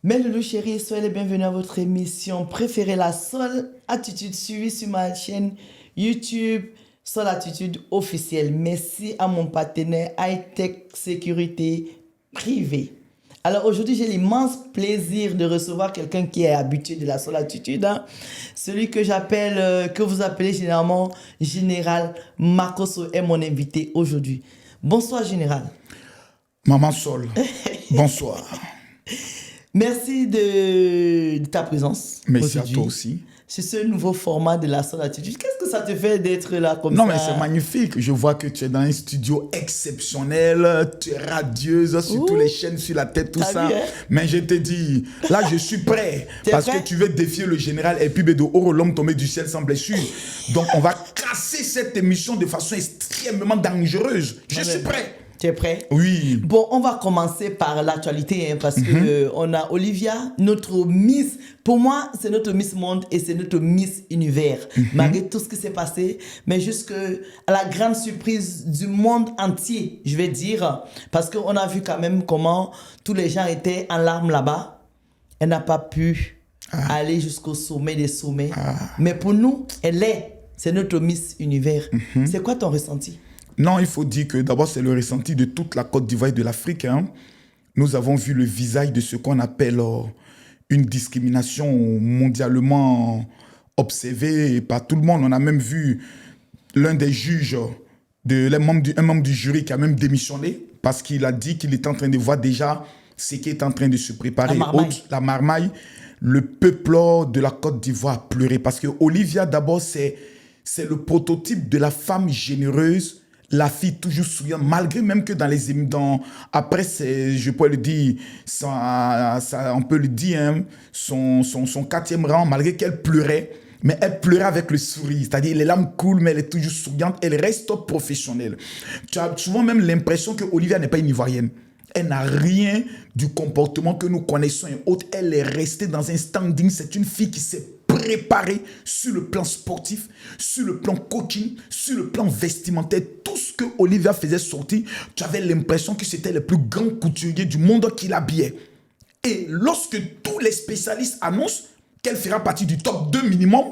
Mes loulous chéris, soyez les bienvenus à votre émission préférée, la Soul Attitude, suivie sur ma chaîne YouTube Soul Attitude officielle. Merci à mon partenaire Hightech Sécurité Privée. Alors aujourd'hui, j'ai l'immense plaisir de recevoir quelqu'un qui est habitué de la Soul Attitude, celui que j'appelle, que vous appelez généralement Général Makosso est mon invité aujourd'hui. Bonsoir Général. Maman Sol, bonsoir. Merci de ta présence. Merci à toi aussi. C'est ce nouveau format de la Soul Attitude. Qu'est-ce que ça te fait d'être là comme ça? Non, mais c'est magnifique. Je vois que tu es dans un studio exceptionnel. Tu es radieuse sur toutes les chaînes, sur la tête, tout ça. Bien. Mais je te dis, là, je suis prêt. Parce prêt? que tu veux défier le général et puis de haut l'homme tombé du ciel sans blessure. Donc, on va casser cette émission de façon extrêmement dangereuse. Je suis prêt. Tu es prêt? Oui. Bon, on va commencer par l'actualité parce que on a Olivia, notre Miss. Pour moi, c'est notre Miss Monde et c'est notre Miss Univers. Malgré tout ce qui s'est passé, mais jusque à la grande surprise du monde entier, je vais dire, parce qu'on a vu quand même comment tous les gens étaient en larmes là-bas. Elle n'a pas pu aller jusqu'au sommet des sommets. Mais pour nous, c'est notre Miss Univers. C'est quoi ton ressenti? Non, il faut dire que d'abord, c'est le ressenti de toute la Côte d'Ivoire et de l'Afrique. Nous avons vu le visage de ce qu'on appelle une discrimination mondialement observée par tout le monde. On a même vu l'un des juges, un membre du jury qui a même démissionné parce qu'il a dit qu'il était en train de voir déjà ce qui est en train de se préparer. La marmaille. Le peuple de la Côte d'Ivoire a pleuré parce que Olivia, d'abord, c'est le prototype de la femme généreuse, la fille toujours souriante, malgré même que dans les émissions, après, je peux le dire, on peut le dire, son 4e rang, malgré qu'elle pleurait, mais elle pleurait avec le sourire, c'est-à-dire les larmes coulent, mais elle est toujours souriante, elle reste professionnelle. Tu as souvent même l'impression que Olivia n'est pas une Ivoirienne. Elle n'a rien du comportement que nous connaissons et autres. Elle est restée dans un standing. C'est une fille qui s'est préparée sur le plan sportif, sur le plan coaching, sur le plan vestimentaire. Tout ce que Olivia faisait sortir, tu avais l'impression que c'était le plus grand couturier du monde qui l'habillait. Et lorsque tous les spécialistes annoncent qu'elle fera partie du top 2 minimum,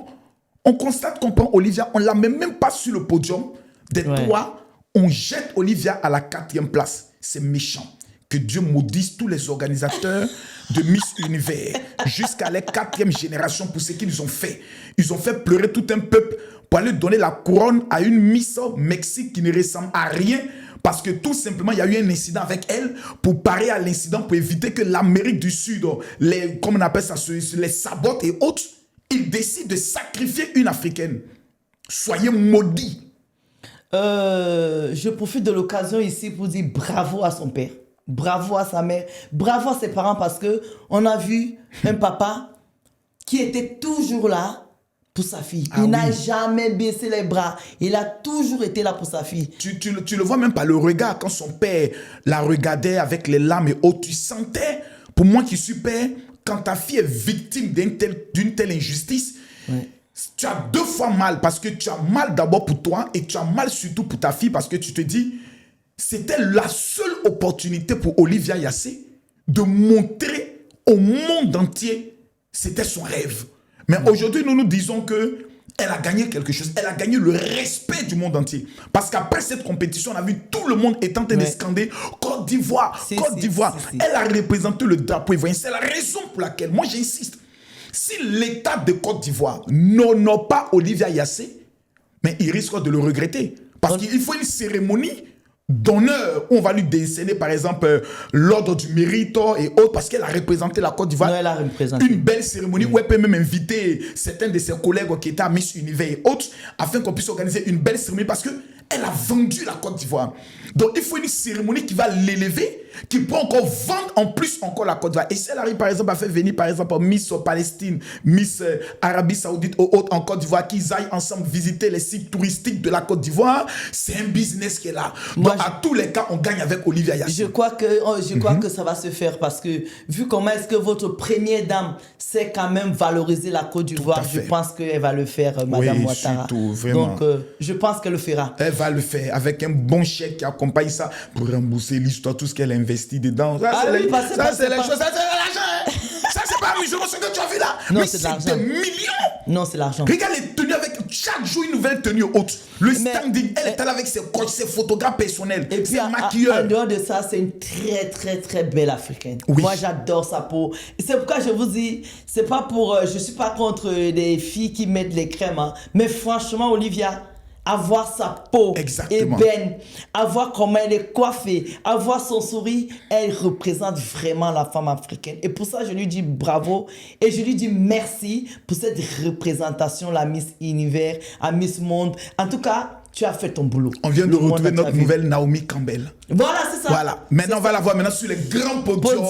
on constate qu'on prend Olivia, on ne la met même pas sur le podium. Des 3, on jette Olivia à la 4e place. C'est méchant. Que Dieu maudisse tous les organisateurs de Miss Univers jusqu'à la 4e génération pour ce qu'ils ont fait. Ils ont fait pleurer tout un peuple pour aller donner la couronne à une Miss Mexique qui ne ressemble à rien parce que tout simplement, il y a eu un incident avec elle pour parer à l'incident pour éviter que l'Amérique du Sud, comme on appelle ça, les sabote et autres, ils décident de sacrifier une Africaine. Soyez maudits. Je profite de l'occasion ici pour dire bravo à son père. Bravo à sa mère, bravo à ses parents parce que on a vu un papa qui était toujours là pour sa fille. Il n'a jamais baissé les bras. Il a toujours été là pour sa fille. Tu le vois même par le regard quand son père la regardait avec les larmes et autres. Tu sentais, pour moi qui suis père, quand ta fille est victime d'une telle injustice, tu as 2 fois mal parce que tu as mal d'abord pour toi et tu as mal surtout pour ta fille parce que tu te dis c'était la seule opportunité pour Olivia Yassé de montrer au monde entier, c'était son rêve. Mais aujourd'hui, nous nous disons que elle a gagné quelque chose. Elle a gagné le respect du monde entier. Parce qu'après cette compétition, on a vu tout le monde est en train de scander Côte d'Ivoire, Côte d'Ivoire. Elle a représenté le drapeau ivoirien. C'est la raison pour laquelle, moi j'insiste, si l'État de Côte d'Ivoire n'honore pas Olivia Yassé, mais il risque de le regretter. Parce qu'il faut une cérémonie d'honneur où on va lui décerner par exemple l'ordre du mérite et autres parce qu'elle a représenté la Côte d'Ivoire. Elle a représenté. Une belle cérémonie où elle peut même inviter certains de ses collègues qui étaient à Miss Univers et autres afin qu'on puisse organiser une belle cérémonie parce qu'elle Elle a vendu la Côte d'Ivoire. Donc, il faut une cérémonie qui va l'élever, qui peut encore vendre en plus encore la Côte d'Ivoire. Et si elle arrive, par exemple, à faire venir, par exemple, Miss Palestine, Miss Arabie Saoudite ou autre en Côte d'Ivoire, qu'ils aillent ensemble visiter les sites touristiques de la Côte d'Ivoire, c'est un business qui est là. Donc, à tous les cas, on gagne avec Olivia Yassine. Je crois que ça va se faire parce que, vu comment est-ce que votre première dame sait quand même valoriser la Côte d'Ivoire, je pense qu'elle va le faire, Madame Ouattara. Surtout, vraiment. Donc, je pense qu'elle le fera. Elle va le faire avec un bon chèque qui accompagne ça pour rembourser l'histoire, tout ce qu'elle investit dedans. Ça, c'est les choses. Ça, c'est l'argent. Ça, c'est pas amusant, ce que tu as vu là. Non, mais c'est de c'est l'argent. des millions. Non, c'est l'argent. Regarde les tenues avec chaque jour une nouvelle tenue haute. Le standing, elle est là avec ses coachs, ses photographes personnels, et puis, ses maquilleurs. En dehors de ça, c'est une très, très, très belle africaine. Oui. Moi, j'adore sa peau. Et c'est pourquoi je vous dis, c'est pas pour. Je suis pas contre les filles qui mettent les crèmes, hein. Mais franchement, Olivia, avoir sa peau ébène, avoir comment elle est coiffée, avoir son sourire, elle représente vraiment la femme africaine. Et pour ça, je lui dis bravo et je lui dis merci pour cette représentation, la Miss Univers, à Miss Monde. En tout cas, tu as fait ton boulot. On vient de retrouver notre nouvelle Naomi Campbell. Voilà, c'est ça. Voilà. Maintenant, on va la voir maintenant sur les grands podiums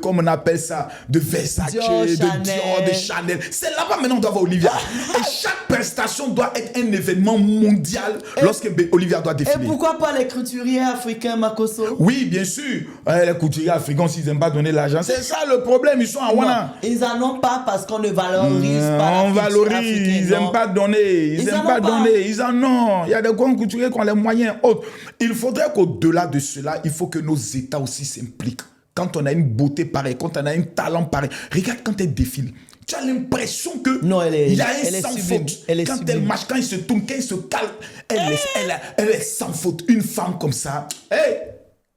comme on appelle ça, de Versace, Dior, de Chanel. C'est là-bas maintenant on doit voir Olivia. Et chaque prestation doit être un événement mondial lorsque Olivia doit défiler. Et pourquoi pas les couturiers africains, Makoso? Oui, bien sûr. Les couturiers africains, s'ils n'aiment pas donner l'argent, c'est ça le problème. Ils sont à Wana. Ils n'en ont pas parce qu'on ne valorise pas. On valorise. Ils n'aiment pas donner. Ils n'aiment pas donner. Ils en ont. Il y a des grands couturiers qui ont les moyens autres. Il faudrait qu'au-delà de cela, il faut que nos États aussi s'impliquent. Quand on a une beauté pareille, quand on a un talent pareil, regarde quand elle défile. Tu as l'impression que il y a un sans faute. Quand elle marche, quand il se tourne, quand il se calme, elle est sans faute. Une femme comme ça. Hey!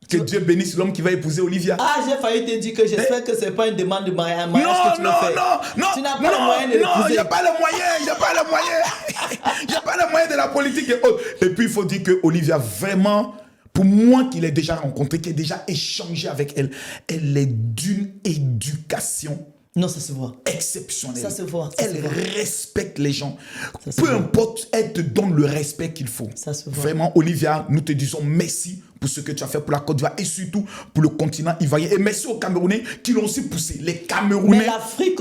Que Dieu bénisse l'homme qui va épouser Olivia. Ah, j'ai failli te dire que j'espère que ce n'est pas une demande de mariage que tu me fais. Non. Tu n'as pas le moyen de l'épouser. Non, il n'y a pas le moyen. Il n'y a pas le moyen. Il n'y a pas le moyen de la politique et autres. Et puis, il faut dire que Olivia, vraiment, pour moi qui l'ai déjà rencontrée, qui ai déjà échangé avec elle, elle est d'une éducation. Non, ça se voit. Exceptionnelle. Ça se voit. Elle respecte les gens. Peu importe, elle te donne le respect qu'il faut. Ça se voit. Vraiment, Olivia, nous te disons merci pour ce que tu as fait pour la Côte d'Ivoire et surtout pour le continent ivoirien. Et merci aux Camerounais qui l'ont aussi poussé. Les Camerounais. Mais l'Afrique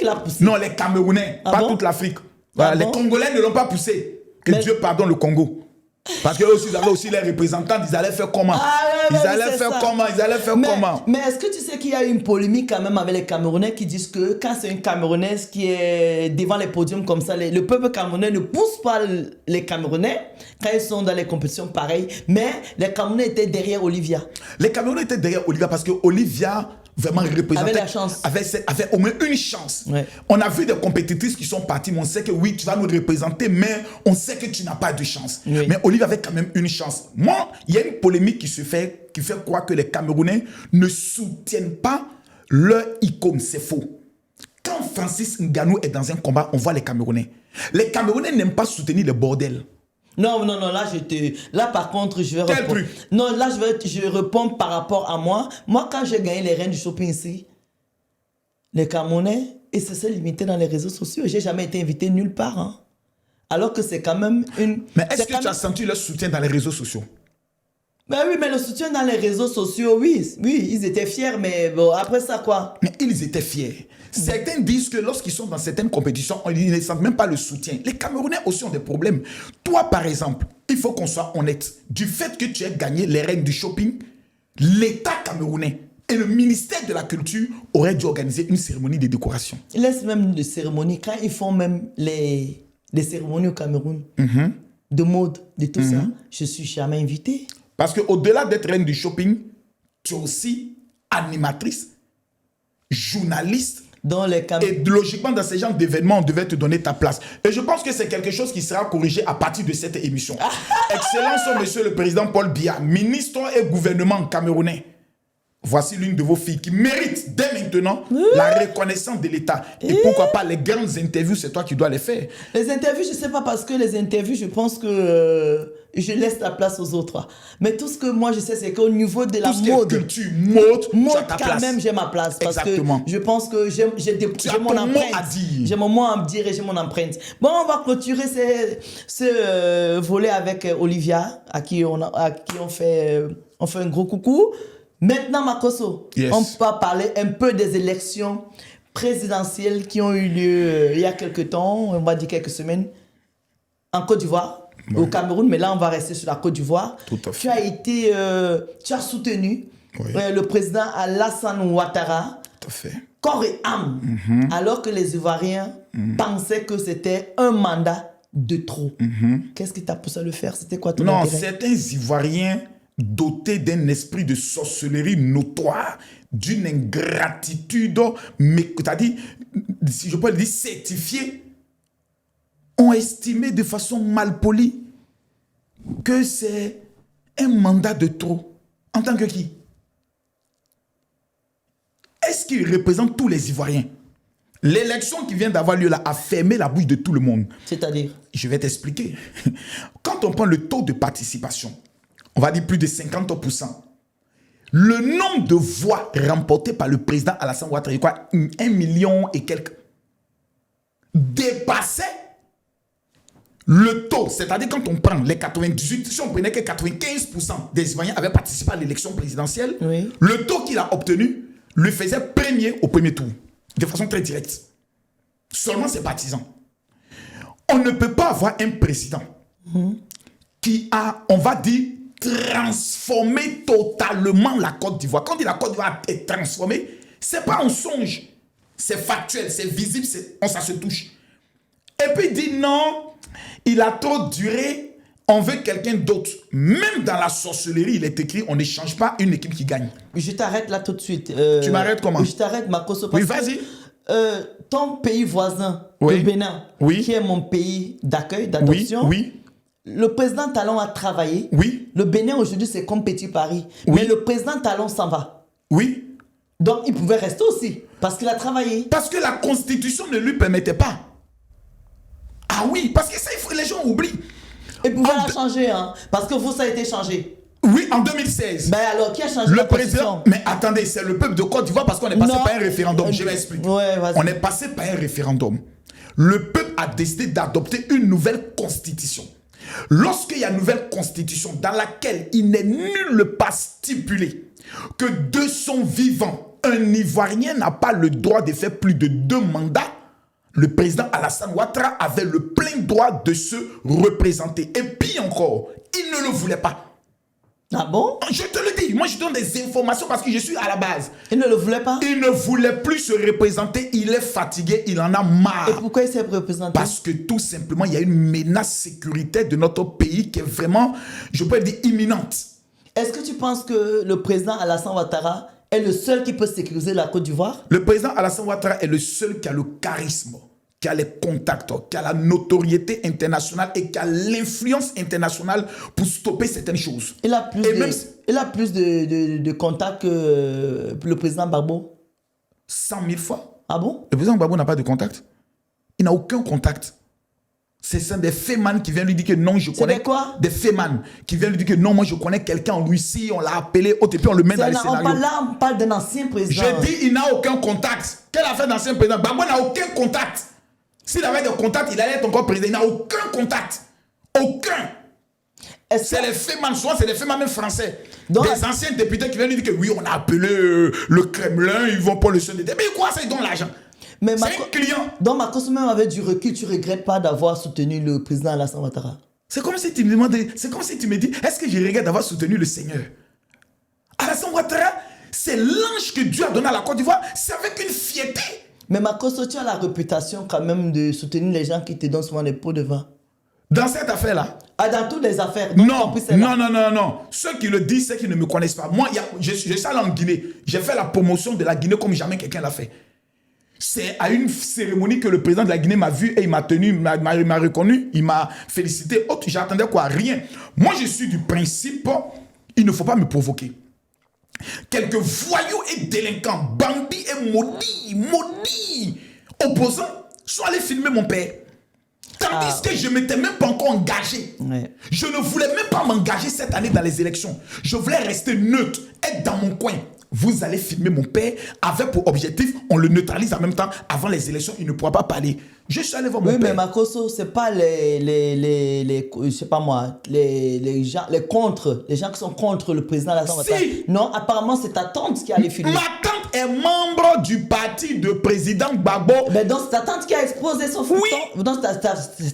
l'a poussé. Non, les Camerounais, pas toute l'Afrique. Voilà, les Congolais ne l'ont pas poussé. Que Dieu pardonne le Congo. Parce qu'eux aussi, ils avaient aussi les représentants, ils allaient faire comment? Ils allaient faire comment? Mais est-ce que tu sais qu'il y a eu une polémique quand même avec les Camerounais qui disent que quand c'est une Camerounaise qui est devant les podiums comme ça, le peuple camerounais ne pousse pas les Camerounais quand ils sont dans les compétitions pareilles, mais les Camerounais étaient derrière Olivia. Les Camerounais étaient derrière Olivia parce que Olivia vraiment représentait, avait au moins une chance. Ouais. On a vu des compétitrices qui sont parties, mais on sait que oui, tu vas nous représenter, mais on sait que tu n'as pas de chance. Oui. Mais Olivia avait quand même une chance. Moi, il y a une polémique qui fait croire que les Camerounais ne soutiennent pas leur icône. C'est faux. Quand Francis Ngannou est dans un combat, on voit les Camerounais. Les Camerounais n'aiment pas soutenir le bordel. Non, là par contre, je vais répondre. Non, là, je réponds par rapport à moi. Moi, quand j'ai gagné les reines du shopping ici, les Camerounais, et ça s'est limité dans les réseaux sociaux. J'ai jamais été invité nulle part. Hein. Alors que c'est quand même une... Mais est-ce que tu as senti leur soutien dans les réseaux sociaux? Ben oui, mais le soutien dans les réseaux sociaux, oui, ils étaient fiers, mais bon, après ça, quoi? Mais ils étaient fiers. Certains disent que lorsqu'ils sont dans certaines compétitions, ils ne sentent même pas le soutien. Les Camerounais aussi ont des problèmes. Toi, par exemple, il faut qu'on soit honnête. Du fait que tu aies gagné les reines du shopping, l'État camerounais et le ministère de la Culture auraient dû organiser une cérémonie de décoration. Laisse même de cérémonie. Quand ils font même les cérémonies au Cameroun, de mode, de tout ça, je suis jamais invité. Parce qu'au-delà d'être reine du shopping, tu es aussi animatrice, journaliste. Et logiquement, dans ces genres d'événements, on devait te donner ta place. Et je pense que c'est quelque chose qui sera corrigé à partir de cette émission. Excellence, monsieur le président Paul Biya, ministre et gouvernement camerounais. voici l'une de vos filles qui mérite dès maintenant la reconnaissance de l'État. Et pourquoi pas les grandes interviews, c'est toi qui dois les faire. Les interviews, je ne sais pas, parce que les interviews, je pense que je laisse la place aux autres. Mais tout ce que moi je sais, c'est qu'au niveau de la mode, culture, mode, tu as ta quand place. même, j'ai ma place. Parce Exactement. que je pense que j'ai mon ton mot empreinte. à dire. J'ai mon mot à me dire et j'ai mon empreinte. Bon, on va clôturer ce volet avec Olivia, à qui on fait un gros coucou. Maintenant, Makosso, Yes. on va parler un peu des élections présidentielles qui ont eu lieu il y a quelques temps, on va dire quelques semaines, en Côte d'Ivoire, au Cameroun, mais là, on va rester sur la Côte d'Ivoire. Tout à fait. Tu as soutenu Oui. le président Alassane Ouattara, Tout à fait. corps et âme, alors que les Ivoiriens pensaient que c'était un mandat de trop. Qu'est-ce qui t'a poussé à le faire? C'était quoi ton Non, intérêt? certains Ivoiriens dotés d'un esprit de sorcellerie notoire, d'une ingratitude, mais c'est-à-dire, si je peux le dire, certifiée, ont estimé de façon malpolie que c'est un mandat de trop. En tant que qui? Est-ce qu'il représente tous les Ivoiriens? L'élection qui vient d'avoir lieu là a fermé la bouche de tout le monde. C'est-à-dire? Je vais t'expliquer. Quand on prend le taux de participation, on va dire plus de 50%, le nombre de voix remportées par le président Alassane Ouattara, quoi, 1 million et quelques, dépassait le taux. C'est-à-dire quand on prend les 98, si on prenait que 95% des Ivoiriens avaient participé à l'élection présidentielle, Oui. le taux qu'il a obtenu le faisait premier au premier tour, de façon très directe. Seulement ses partisans. On ne peut pas avoir un président qui a, on va dire, transformé totalement la Côte d'Ivoire. Quand on dit la Côte d'Ivoire est transformée, c'est pas un songe. C'est factuel, c'est visible, ça se touche. Et puis il dit non, il a trop duré, on veut quelqu'un d'autre. Même dans la sorcellerie, il est écrit, on ne change pas une équipe qui gagne. Je t'arrête là tout de suite. Tu m'arrêtes comment? Je t'arrête, Makosso. Oui, parce vas-y. que, ton pays voisin, Oui. le Bénin, Oui. qui est mon pays d'accueil, Oui, d'adoption, oui, le président Talon a travaillé. oui, Le Bénin aujourd'hui, c'est comme Petit Paris. Oui. Mais le président Talon s'en va. oui. Donc, il pouvait rester aussi, parce qu'il a travaillé. Parce que la Constitution ne lui permettait pas. Ah oui, parce que ça, les gens oublient. Il pouvait En la changer, hein, parce que vous, ça a été changé. Oui, en 2016. Ben alors, qui a changé Le la président, Constitution? mais attendez, c'est le peuple de Côte d'Ivoire parce qu'on est passé Non. par un référendum. Je vais expliquer. Ouais, vas-y. On est passé par un référendum. Le peuple a décidé d'adopter une nouvelle constitution. Lorsqu'il y a une nouvelle constitution dans laquelle il n'est nulle part stipulé que de son vivant, un Ivoirien n'a pas le droit de faire plus de 2 mandats, le président Alassane Ouattara avait le plein droit de se représenter. Et puis encore, il ne le voulait pas. Ah bon? Je te le dis, moi je donne des informations parce que je suis à la base. Il ne le voulait pas? Il ne voulait plus se représenter, il est fatigué, il en a marre. Et pourquoi il s'est représenté? Parce que tout simplement, il y a une menace sécuritaire de notre pays qui est vraiment, je peux dire, imminente. Est-ce que tu penses que le président Alassane Ouattara est le seul qui peut sécuriser la Côte d'Ivoire? Le président Alassane Ouattara est le seul qui a le charisme, qui a les contacts, qui a la notoriété internationale et qui a l'influence internationale pour stopper certaines choses. Il a plus, Et même il a plus de contacts que le président Gbagbo. 100 000 fois. Ah bon? Le président Gbagbo n'a pas de contact. Il n'a aucun contact. C'est des fémans qui viennent lui dire que non, je connais. des quoi? Des fémans qui viennent lui dire que non, moi je connais quelqu'un en Russie, on l'a appelé, et puis on le met dans les scénarios. On parle d'un ancien président. Je dis, il n'a aucun contact. Quelle affaire d'ancien président? Gbagbo n'a aucun contact. S'il avait des contacts, il allait être encore président. Il n'a aucun contact. Aucun. C'est les fémans, souvent c'est des fémans même français. Donc, des anciens députés qui viennent lui dire que oui, on a appelé le Kremlin, ils vont pas le seul d'été. Mais quoi, ça, ils donnent l'argent. Mais c'est un client. Donc, Makosso, même avec du recul, tu ne regrettes pas d'avoir soutenu le président Alassane Ouattara? C'est comme si tu me demandais, c'est comme si tu me dis, est-ce que je regrette d'avoir soutenu le Seigneur? Alassane Ouattara, c'est l'ange que Dieu a donné à la Côte d'Ivoire, c'est avec une fierté. Mais Makosso, tu as la réputation quand même de soutenir les gens qui te donnent souvent des pots de vin. Dans cette affaire-là? Ah, dans toutes les affaires. Non, non, non, non, non. Ceux qui le disent, c'est qu'ils ne me connaissent pas. Moi, je suis allé en Guinée. J'ai fait la promotion de la Guinée comme jamais quelqu'un l'a fait. C'est à une cérémonie que le président de la Guinée m'a vu et il m'a tenu, m'a reconnu, il m'a félicité. J'attendais quoi? Rien. Moi, je suis du principe, il ne faut pas me provoquer. quelques voyous et délinquants, bandits et maudits opposants sont allés filmer mon père. Tandis que je ne m'étais même pas encore engagé. Ouais. Je ne voulais même pas m'engager cette année dans les élections. Je voulais rester neutre, être dans mon coin. Vous allez filmer mon père avec pour objectif, on le neutralise en même temps. Avant les élections, il ne pourra pas parler. Je suis allé voir mon père. Oui, mais Makosso, c'est pas je sais pas moi, les gens, les gens qui sont contre le président Alassane Ouattara. Si. Non, apparemment, c'est ta tante qui a les filmer. Ma tante est membre du parti de président Gbagbo. Mais donc, c'est ta tante qui a exposé son fouton. Oui. Donc, c'est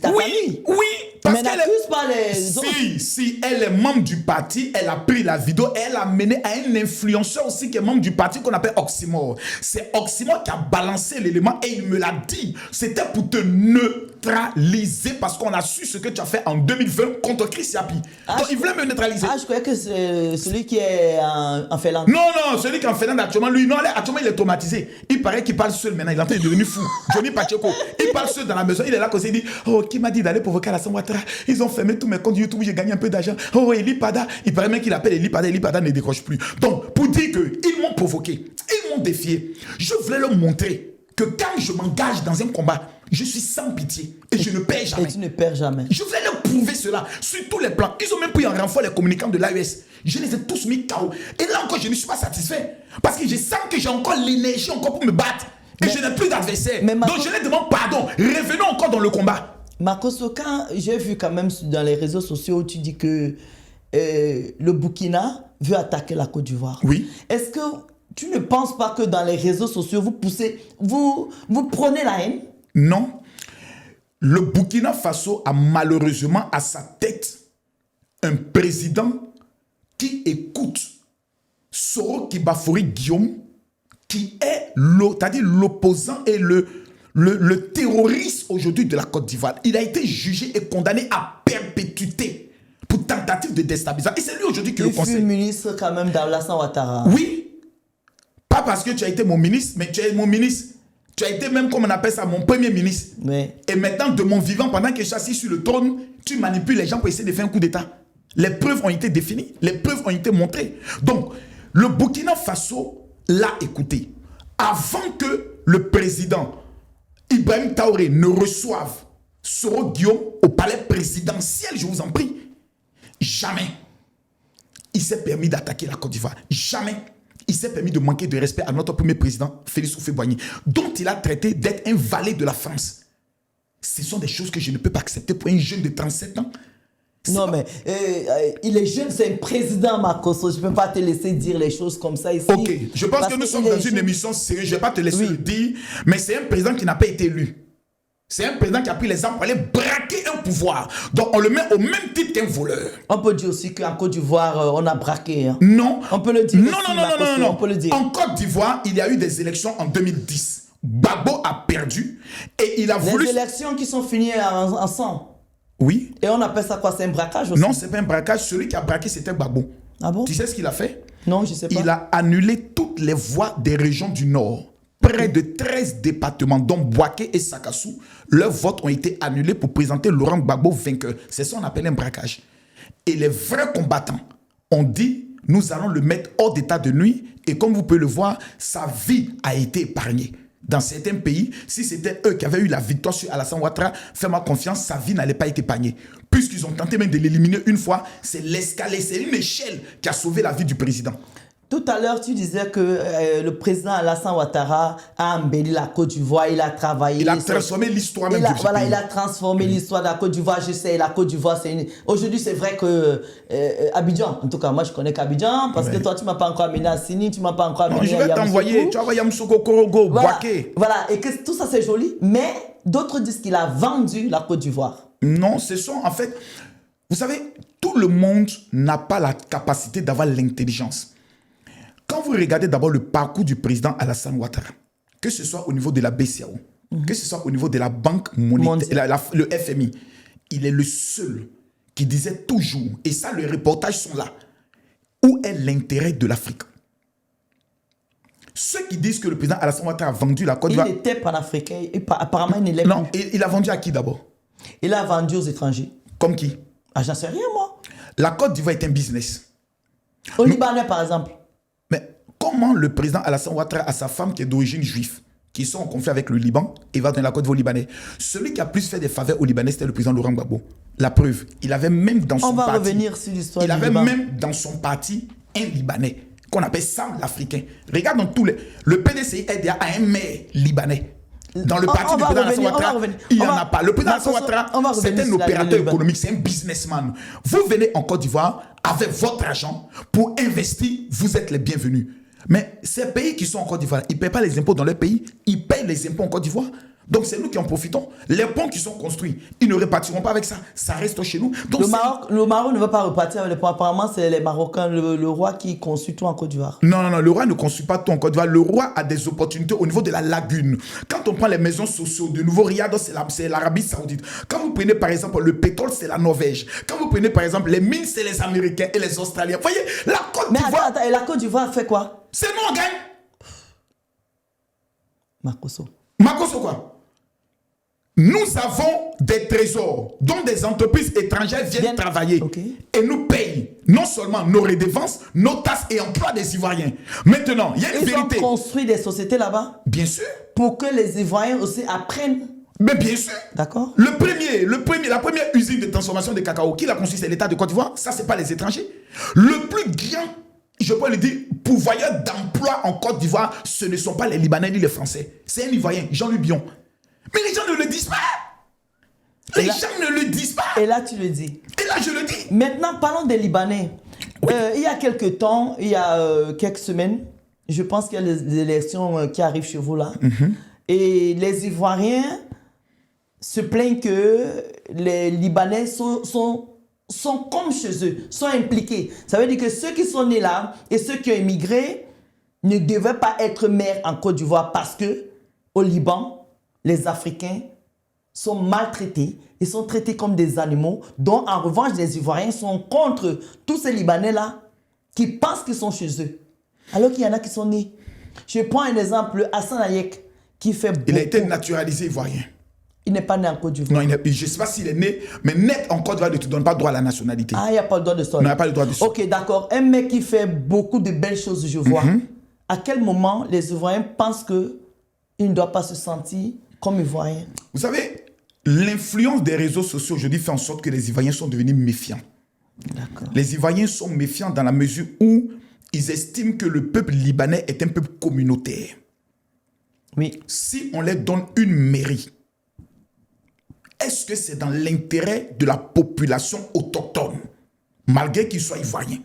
ta famille. Oui, Mais n'accuse pas les autres. Si elle est membre du parti, elle a pris la vidéo et elle a mené à un influenceur aussi qui est membre du parti qu'on appelle Oxymore. C'est Oxymore qui a balancé l'élément et il me l'a dit. C'était pour te neutraliser parce qu'on a su ce que tu as fait en 2020 contre Chris Yapi. Donc il voulait me neutraliser. Je croyais que c'est celui qui est en Finlande. Non, celui qui est en Finlande actuellement, lui, non, actuellement il est traumatisé. Il paraît qu'il parle seul maintenant, il est en train de devenir fou. Johnny Pacheco, il parle seul dans la maison, il est là comme ça, il dit, oh, qui m'a dit d'aller provoquer Alassane Ouattara? Ils ont fermé tous mes comptes YouTube, j'ai gagné un peu d'argent. Oh, Eli Pada, il paraît même qu'il appelle Eli Pada ne décroche plus. Donc, pour dire qu'ils m'ont provoqué, ils m'ont défié, je voulais leur montrer que quand je m'engage dans un combat, je suis sans pitié et je ne perds jamais. Et tu ne perds jamais. Je voulais leur prouver cela sur tous les plans. Ils ont même pris en renfort les communicants de l'AES. Je les ai tous mis KO. Et là encore, je ne suis pas satisfait. Parce que je sens que j'ai encore l'énergie encore pour me battre. Et je n'ai plus d'adversaire. Donc je les demande pardon. Revenons encore dans le combat. Makosso, quand j'ai vu quand même dans les réseaux sociaux, tu dis que le Burkina veut attaquer la Côte d'Ivoire. Oui. Est-ce que tu ne penses pas que dans les réseaux sociaux, vous prenez la haine? Non. Le Burkina Faso a malheureusement à sa tête un président qui écoute Soro Kibafori Guillaume, qui est l'opposant et le terroriste aujourd'hui de la Côte d'Ivoire. Il a été jugé et condamné à perpétuité pour tentative de déstabilisation. Et c'est lui aujourd'hui qui le conseille. Il fut ministre quand même d'Alassane Ouattara. Oui. Pas parce que tu as été mon ministre, mais tu es mon ministre. Tu as été même, comme on appelle ça, mon premier ministre. Mais... Et maintenant, de mon vivant, pendant que je suis assis sur le trône, tu manipules les gens pour essayer de faire un coup d'État. Les preuves ont été définies. Les preuves ont été montrées. Donc, le Burkina Faso l'a écouté. Avant que le président Ibrahim Traoré ne reçoive Soro Guillaume au palais présidentiel, je vous en prie, jamais il s'est permis d'attaquer la Côte d'Ivoire. Jamais il s'est permis de manquer de respect à notre premier président, Félix Houphouët-Boigny, dont il a traité d'être un valet de la France. Ce sont des choses que je ne peux pas accepter pour un jeune de 37 ans. Non, mais il est jeune, c'est un président, Makosso. Je ne peux pas te laisser dire les choses comme ça ici. Ok, je pense que nous sommes dans une émission sérieuse. Je ne vais pas te laisser le dire, mais c'est un président qui n'a pas été élu. C'est un président qui a pris les armes pour aller braquer un pouvoir. Donc on le met au même titre qu'un voleur. On peut dire aussi qu'en Côte d'Ivoire, on a braqué. Hein. Non. On peut le dire. Non, aussi, non. On peut le dire. En Côte d'Ivoire, il y a eu des élections en 2010. Gbagbo a perdu et il a voulu... Les élections qui sont finies ensemble. Oui. Et on appelle ça quoi? C'est un braquage aussi? Non, c'est pas un braquage. Celui qui a braqué, c'était Gbagbo. Ah bon? Tu sais ce qu'il a fait? Non, je sais pas. Il a annulé toutes les voies des régions du Nord. Près de 13 départements, dont Bouaké et Sakassou, leurs votes ont été annulés pour présenter Laurent Gbagbo vainqueur. C'est ça qu'on appelle un braquage. Et les vrais combattants ont dit, nous allons le mettre hors d'état de nuit. Et comme vous pouvez le voir, sa vie a été épargnée. Dans certains pays, si c'était eux qui avaient eu la victoire sur Alassane Ouattara, fais-moi confiance, sa vie n'allait pas être épargnée. Puisqu'ils ont tenté même de l'éliminer une fois, c'est l'escalier, c'est une échelle qui a sauvé la vie du président. Tout à l'heure, tu disais que le président Alassane Ouattara a embelli la Côte d'Ivoire, il a travaillé. Il a transformé l'histoire même du pays. Voilà, il a transformé l'histoire de la Côte d'Ivoire. Je sais, la Côte d'Ivoire, c'est une... Aujourd'hui, c'est vrai que Abidjan, en tout cas, moi, je connais qu'Abidjan, parce que toi, tu ne m'as pas encore amené à Sini, tu ne m'as pas encore amené à Yamoussoukro. Non, je vais t'envoyer. Tu vas voir Yamoussoukro, Korogo, Bouaké. Voilà, et que tout ça, c'est joli, mais d'autres disent qu'il a vendu la Côte d'Ivoire. Non, ce sont, en fait... Vous savez, tout le monde n'a pas la capacité d'avoir l'intelligence. Quand vous regardez d'abord le parcours du président Alassane Ouattara, que ce soit au niveau de la BCAO, que ce soit au niveau de la Banque monétaire, le FMI, il est le seul qui disait toujours, et ça, les reportages sont là, où est l'intérêt de l'Afrique? Ceux qui disent que le président Alassane Ouattara a vendu la Côte d'Ivoire... Il était panafricain, apparemment, il ne l'est Non, plus. il a vendu à qui d'abord? Il a vendu aux étrangers. Comme qui? Ah, j'en sais rien, moi. La Côte d'Ivoire est un business. Au Libanais, par exemple. Mais comment le président Alassane Ouattara a sa femme qui est d'origine juive, qui sont en conflit avec le Liban et va dans la côte d'Ivoire libanais. Celui qui a plus fait des faveurs aux Libanais, c'était le président Laurent Gbagbo. La preuve, il avait même dans son parti... On va revenir sur l'histoire du Liban. Il avait même dans son parti un Libanais qu'on appelle Sam l'Africain. Regarde dans tous les... Le PDCI a un maire libanais. Dans le parti du président Alassane Ouattara, il n'y en a pas. Le président Alassane Ouattara, c'est un opérateur économique, c'est un businessman. Vous venez en Côte d'Ivoire avec votre argent pour investir, vous êtes les bienvenus. Mais ces pays qui sont en Côte d'Ivoire, ils ne paient pas les impôts dans leur pays, ils payent les impôts en Côte d'Ivoire. Donc c'est nous qui en profitons. Les ponts qui sont construits, ils ne repartiront pas avec ça. Ça reste chez nous. Donc le Maroc ne veut pas repartir avec les ponts. Apparemment, c'est les Marocains, le roi qui construit tout en Côte d'Ivoire. Non, le roi ne construit pas tout en Côte d'Ivoire. Le roi a des opportunités au niveau de la lagune. Quand on prend les maisons sociaux de Nouveau Riyad, c'est l'Arabie Saoudite. Quand vous prenez par exemple le pétrole, c'est la Norvège. Quand vous prenez par exemple les mines, c'est les Américains et les Australiens. Vous voyez, la Côte d'Ivoire... Mais attends, et la Côte d'Ivoire fait quoi? C'est nous, on gagne. Makosso quoi? Nous avons des trésors dont des entreprises étrangères viennent travailler et nous payent non seulement nos redevances, nos taxes et emploient des Ivoiriens. Maintenant, il y a une vérité. Ils ont construit des sociétés là-bas? Bien sûr. Pour que les Ivoiriens aussi apprennent? Mais bien sûr. D'accord. La première usine de transformation de cacao, qui l'a construit, c'est l'État de Côte d'Ivoire. Ça, ce n'est pas les étrangers. Le plus grand, je peux le dire, pourvoyeur d'emploi en Côte d'Ivoire, ce ne sont pas les Libanais ni les Français. C'est un Ivoirien, Jean-Louis Bion. Mais les gens ne le disent pas. Les gens ne le disent pas. Et là, tu le dis. Et là, je le dis. Maintenant, parlons des Libanais. Oui. Il y a quelques temps, il y a quelques semaines, je pense qu'il y a les élections qui arrivent chez vous là. Et les Ivoiriens se plaignent que les Libanais sont comme chez eux, sont impliqués. Ça veut dire que ceux qui sont nés là et ceux qui ont immigré ne devaient pas être maires en Côte d'Ivoire parce que au Liban, les Africains sont maltraités, ils sont traités comme des animaux, dont en revanche les Ivoiriens sont contre tous ces Libanais-là qui pensent qu'ils sont chez eux, alors qu'il y en a qui sont nés. Je prends un exemple, Hassan Hayek, qui fait beaucoup... Il a été naturalisé ivoirien. Il n'est pas né en Côte d'Ivoire. Non, je ne sais pas s'il est né, mais net en Côte d'Ivoire ne te donne pas droit à la nationalité. Ah, il n'y a pas le droit de sol. Non, il n'y a pas le droit de sol. Ok, d'accord. Un mec qui fait beaucoup de belles choses, je vois. À quel moment les Ivoiriens pensent qu'il ne doit pas se sentir comme Ivoirien? Vous savez, l'influence des réseaux sociaux aujourd'hui fait en sorte que les Ivoiriens sont devenus méfiants. Les Ivoiriens sont méfiants dans la mesure où ils estiment que le peuple libanais est un peuple communautaire. Oui. Si on leur donne une mairie, est-ce que c'est dans l'intérêt de la population autochtone, malgré qu'ils soient ivoiriens?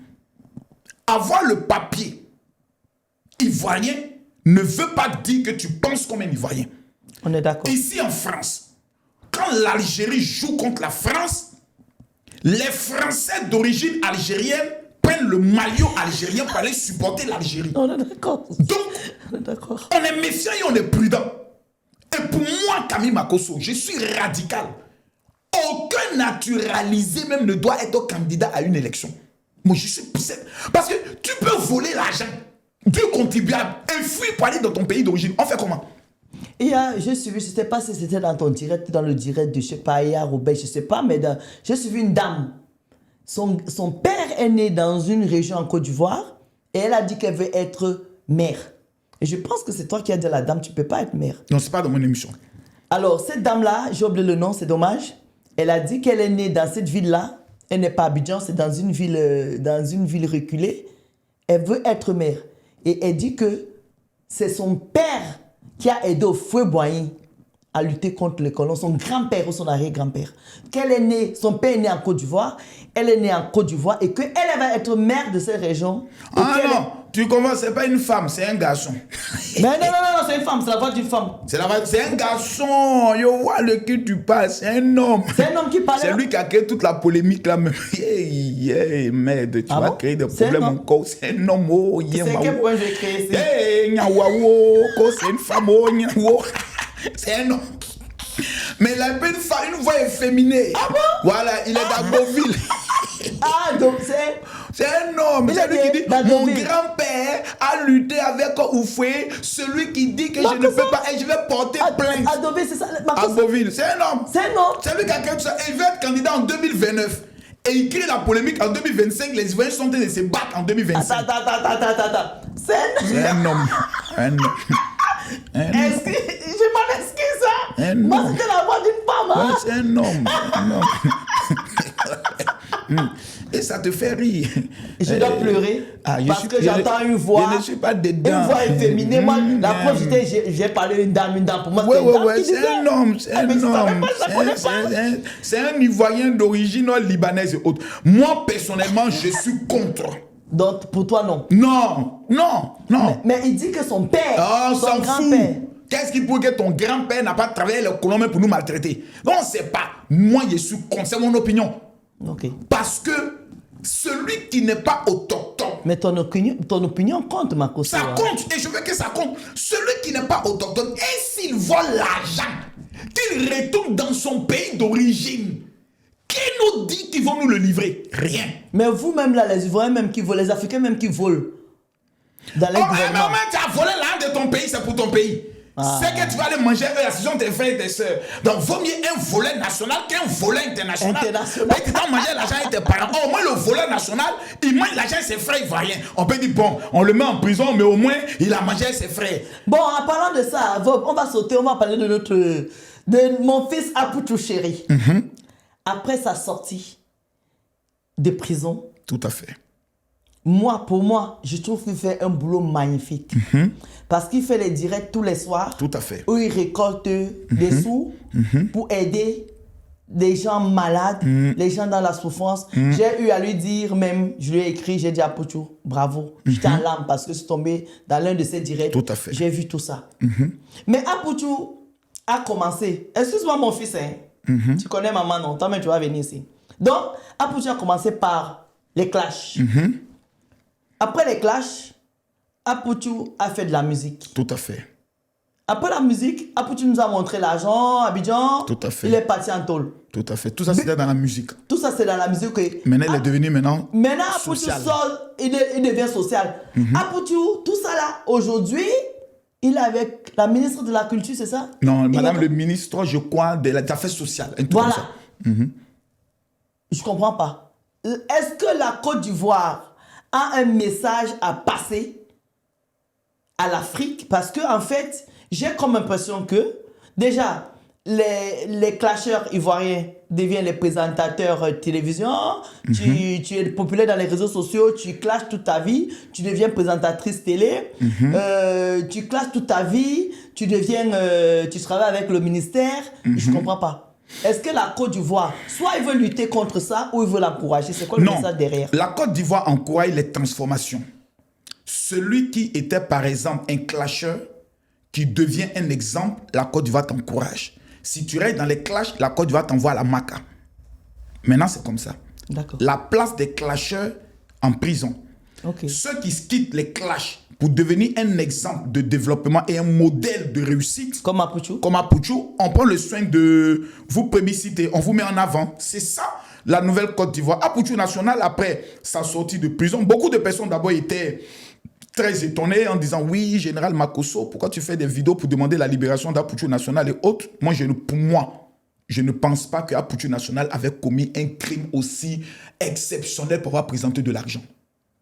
Avoir le papier ivoirien ne veut pas dire que tu penses comme un Ivoirien. On est d'accord. Ici en France, quand l'Algérie joue contre la France, les Français d'origine algérienne prennent le maillot algérien pour aller supporter l'Algérie. On est d'accord. Donc, on est méfiant et on est prudent. Et pour moi, Camille Makosso, je suis radical. Aucun naturalisé même ne doit être candidat à une élection. Moi, je suis... Parce que tu peux voler l'argent du contribuable et fuir pour aller dans ton pays d'origine. On fait comment? J'ai suivi, je ne sais pas si c'était dans ton direct, dans le direct de, je ne sais pas, hier ou ben, je ne sais pas, mais j'ai suivi une dame. Son père est né dans une région en Côte d'Ivoire et elle a dit qu'elle veut être mère. Et je pense que c'est toi qui as dit à la dame, tu ne peux pas être mère. Non, ce n'est pas dans mon émission. Alors, cette dame-là, j'ai oublié le nom, c'est dommage. Elle a dit qu'elle est née dans cette ville-là. Elle n'est pas à Abidjan, c'est dans une ville reculée. Elle veut être mère. Et elle dit que c'est son père qui a aidé au feu Boigny à lutter contre les colons, son grand-père ou son arrière-grand-père. Qu'elle est née, son père est né en Côte d'Ivoire, elle est née en Côte d'Ivoire et qu'elle va être mère de cette région. Ah non, tu comprends, c'est pas une femme, c'est un garçon. Mais non, c'est une femme, c'est la voix d'une femme. C'est un garçon, yo vois le qui tu parles, c'est un homme. C'est un homme qui parle. C'est lui qui a créé toute la polémique là même. Merde, tu vas créer des problèmes encore. C'est un homme, oh, c'est quel point j'ai créé ça? C'est une femme, oh, c'est un homme. Mais il a une voix efféminée. Ah bon? Voilà, il est d'Agboville. Ah, donc c'est un homme. C'est lui qui dit, mon grand-père a lutté avec Oufoué, celui qui dit que je ne peux pas et je vais porter plainte. Agboville, c'est ça. Agboville, c'est un homme. C'est un homme. C'est lui qui a créé tout ça. Il veut être candidat en 2029. et il crée la polémique en 2025. Les Ivoiriens sont en train de se battre en 2025. Attends. C'est un homme. Un homme. Est-ce que je m'en excuse, hein? Moi, c'était la voix d'une femme, hein? Ouais, c'est un homme. Et ça te fait rire. Je dois pleurer parce que j'entends une voix. Je ne suis pas dedans. Une voix efféminée. Moi, la preuve, j'ai parlé d'une dame. Pour moi, c'est un homme. C'est un homme. C'est un Ivoirien d'origine libanaise et autres. Moi, personnellement, je suis contre. Donc, pour toi, non? Non. Mais il dit que son père, on son s'en grand-père. fout. Qu'est-ce qui prouve que ton grand-père n'a pas travaillé les colons pour nous maltraiter? Non, c'est pas. Moi, je suis contre. C'est mon opinion. Ok. Parce que celui qui n'est pas autochtone. Mais ton opinion compte, Makosso. Ça compte, et je veux que ça compte. Celui qui n'est pas autochtone, et s'il vole l'argent, qu'il retourne dans son pays d'origine, qui nous dit qu'ils vont nous le livrer? Rien. Mais vous-même, là, les Ivoiriens même qui volent, les Africains même qui volent. Dans les gouvernements. Mais tu as volé l'argent de ton pays, c'est pour ton pays. C'est que tu vas aller manger la saison de tes frères et tes soeurs. Donc, vaut mieux un voleur national qu'un voleur international. Mais tu vas manger l'argent avec tes parents. Au moins, le voleur national, il mange l'argent avec ses frères ivoiriens. On peut dire, bon, on le met en prison, mais au moins, il a mangé avec ses frères. Bon, en parlant de ça, on va sauter, on va parler de mon fils Apoutou Chéri. Après sa sortie de prison. Tout à fait. Pour moi, je trouve qu'il fait un boulot magnifique. Parce qu'il fait les directs tous les soirs. Tout à fait. Où il récolte des sous pour aider des gens malades, les gens dans la souffrance. J'ai eu à lui dire même, je lui ai écrit, j'ai dit à Pouchou, bravo. J'étais en larmes parce que je suis tombé dans l'un de ses directs. Tout à fait. J'ai vu tout ça. Mais Apouchou a commencé. Excuse-moi mon fils, hein. Tu connais maman, non? Toi-même, tu vas venir ici. Donc, Apouchou a commencé par les clashs. Après les clashs, Apouchou a fait de la musique. Tout à fait. Après la musique, Apouchou nous a montré l'argent, Abidjan. Tout à fait. Il est parti en tôle. Tout à fait. Tout ça, c'était dans la musique. Tout ça, c'est dans la musique. Maintenant, il est devenu maintenant Apouchou sort, il devient social. Apouchou, tout ça là, aujourd'hui, il est avec la ministre de la Culture, c'est ça? Non, madame le ministre, je crois, des affaires sociales. Voilà. Je comprends pas. Est-ce que la Côte d'Ivoire a un message à passer à l'Afrique? Parce que en fait, j'ai comme impression que déjà les clasheurs ivoiriens deviennent les présentateurs télévision. Tu es populaire dans les réseaux sociaux, tu clashes toute ta vie, tu deviens présentatrice télé, tu clashes toute ta vie, tu travailles avec le ministère. Je comprends pas. Est-ce que la Côte d'Ivoire, soit il veut lutter contre ça ou il veut l'encourager? C'est quoi le message derrière? La Côte d'Ivoire encourage les transformations. Celui qui était par exemple un clasheur, qui devient un exemple, la Côte d'Ivoire t'encourage. Si tu restes dans les clashs, la Côte d'Ivoire t'envoie à la Maca. Maintenant, c'est comme ça. D'accord. La place des clasheurs en prison. Okay. Ceux qui quittent les clashs pour devenir un exemple de développement et un modèle de réussite. Comme Apouchou. On prend le soin de vous publiciter, on vous met en avant. C'est ça, la nouvelle Côte d'Ivoire. Apouchou National, après sa sortie de prison, beaucoup de personnes d'abord étaient très étonnées en disant « Oui, Général Makosso, pourquoi tu fais des vidéos pour demander la libération d'Apouchou National et autres ?» Pour moi, je ne pense pas que Apouchou National avait commis un crime aussi exceptionnel pour avoir présenté de l'argent.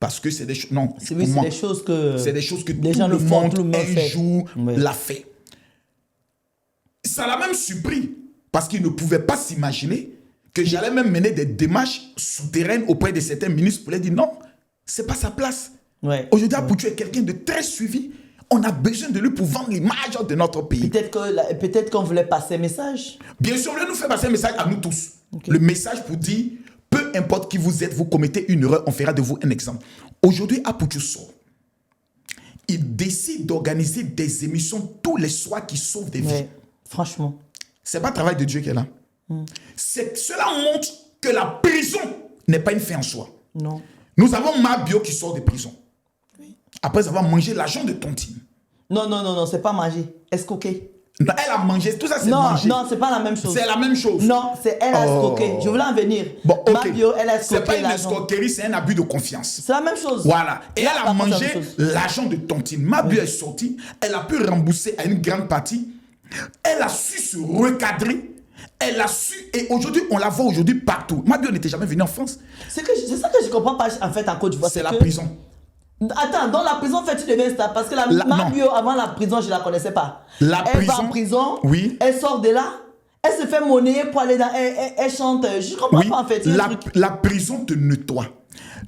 Parce que c'est des choses... Non, c'est des choses que... C'est des choses que les tout gens le monde un jour oui. l'a fait. Ça l'a même surpris. Parce qu'il ne pouvait pas s'imaginer que j'allais même mener des démarches souterraines auprès de certains ministres pour leur dire non, c'est pas sa place. Ouais. Aujourd'hui, Apouchou est quelqu'un de très suivi. On a besoin de lui pour vendre l'image de notre pays. Peut-être qu'on voulait passer un message. Bien sûr, on voulait nous faire passer un message à nous tous. Okay. Le message pour dire, peu importe qui vous êtes, vous commettez une erreur, on fera de vous un exemple. Aujourd'hui, Apouchou sort. Il décide d'organiser des émissions tous les soirs qui sauvent des vies. Franchement. C'est pas le travail de Dieu qui est là. Cela montre que la prison n'est pas une fin en soi. Non. Nous avons Mabio qui sort de prison. Oui. Après avoir mangé l'argent de Tontine. Non, c'est pas manger. Escroquer. Non, elle a mangé. Tout ça, c'est manger. Non, c'est pas la même chose. C'est la même chose. Non, c'est elle a escroqué. Je voulais en venir. Bon, ok. Mabio, elle a escroqué. C'est pas une escroquerie, c'est un abus de confiance. C'est la même chose. Voilà. Et elle a mangé l'argent de Tontine. Mabio est sortie. Elle a pu rembourser à une grande partie. Elle a su se recadrer. Elle a su et aujourd'hui, on la voit aujourd'hui partout. Mabio n'était jamais venue en France. C'est ça que je comprends pas en fait en Côte d'Ivoire. C'est la prison. Attends, dans la prison, en fait, tu deviens star. Parce que Mabio, avant la prison, je ne la connaissais pas. Elle va en prison, oui. Elle sort de là, elle se fait monnayer pour aller dans... Elle chante. Je ne comprends pas en fait. La prison te nettoie.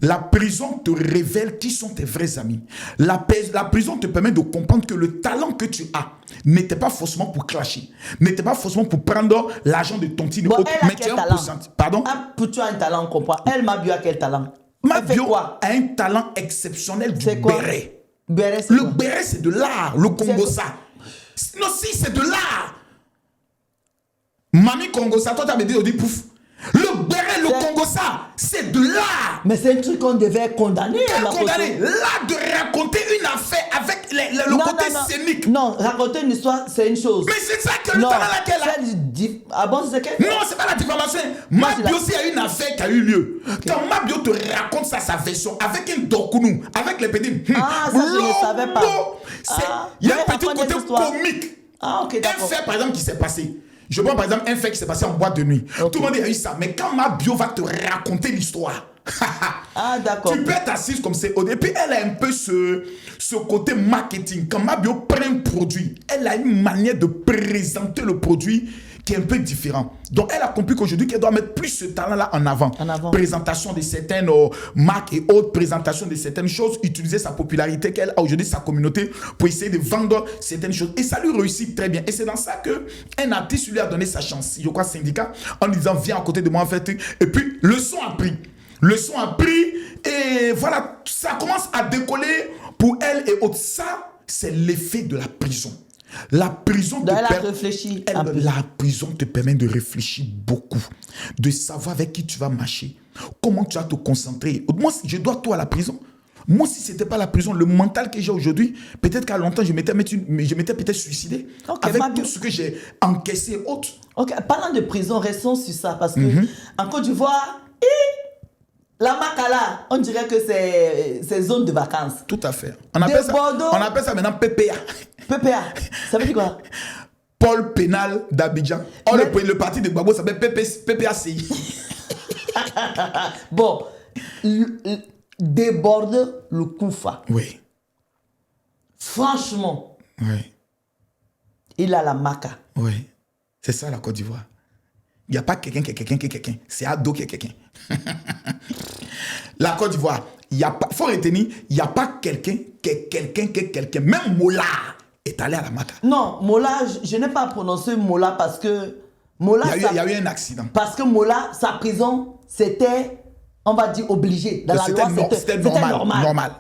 La prison te révèle qui sont tes vrais amis. La prison te permet de comprendre que le talent que tu as n'était pas forcément pour clasher, n'était pas forcément pour prendre l'argent de ton petit. Bon, elle a quel talent? Pardon? Tu as un talent, on comprend. Elle, Mabio, a quel talent? Mabio a un talent exceptionnel du béret. Le béret, c'est de l'art. Le Congosa. Non, si, c'est de l'art. Mami Congosa, toi, tu as dit, on dit pouf. Le béret, le Congosa, c'est de l'art. Mais c'est un truc qu'on devait condamner. L'art de raconter une affaire avec le côté scénique. Non, raconter une histoire, c'est une chose. Mais c'est ça que le talent laquelle Ah bon, c'est quel? Non, c'est pas la diffamation. Mabio, aussi a une affaire qui a eu lieu. Quand Mabio te raconte ça, sa version, avec une dokounou, avec les petits. Ah, ça, je ne savais pas. Il y a un petit côté comique. Ah, ok, d'accord. Un fait, par exemple, qui s'est passé. Je prends par exemple un fait qui s'est passé en boîte de nuit. Tout le monde a eu ça. Mais quand Mabio va te raconter l'histoire, d'accord. Tu peux être assise comme c'est. Et puis elle a un peu ce côté marketing. Quand Mabio prend un produit, elle a une manière de présenter le produit qui est un peu différent. Donc elle a compris qu'aujourd'hui qu'elle doit mettre plus ce talent-là en avant. Présentation de certaines marques et autres, présentation de certaines choses, utiliser sa popularité qu'elle a aujourd'hui, sa communauté, pour essayer de vendre certaines choses. Et ça lui réussit très bien. Et c'est dans ça qu'un artiste lui a donné sa chance, je crois, syndicat, en disant viens à côté de moi en fait. Et puis le son a pris. Le son a pris et voilà, ça commence à décoller pour elle et autres. Ça, c'est l'effet de la prison. La prison te permet de réfléchir beaucoup, de savoir avec qui tu vas marcher, comment tu vas te concentrer. Moi, je dois tout à la prison. Moi, si ce n'était pas la prison, le mental que j'ai aujourd'hui, peut-être qu'à longtemps, je m'étais peut-être suicidé avec tout ce que j'ai encaissé et autres. Ok, parlant de prison, restons sur ça parce que en Côte d'Ivoire, la Makala, on dirait que c'est zone de vacances. Tout à fait. On appelle ça maintenant PPA. PPA, ça veut dire quoi? Pôle pénal d'Abidjan. Le parti de Gbagbo s'appelle PPACI. Bon, déborde le Koufa. Oui. Franchement. Oui. Il a la maca. Oui. C'est ça la Côte d'Ivoire. Il n'y a pas quelqu'un qui est quelqu'un qui est quelqu'un. C'est Ado qui est quelqu'un. La Côte d'Ivoire, il faut retenir, il n'y a pas quelqu'un qui est quelqu'un qui est quelqu'un. Même Mola est allé à la Maca. Non, Mola, je n'ai pas prononcé Mola parce que Mola... Il y a eu un accident. Parce que Mola, sa prison, c'était, on va dire, obligé. Dans la loi, c'était normal.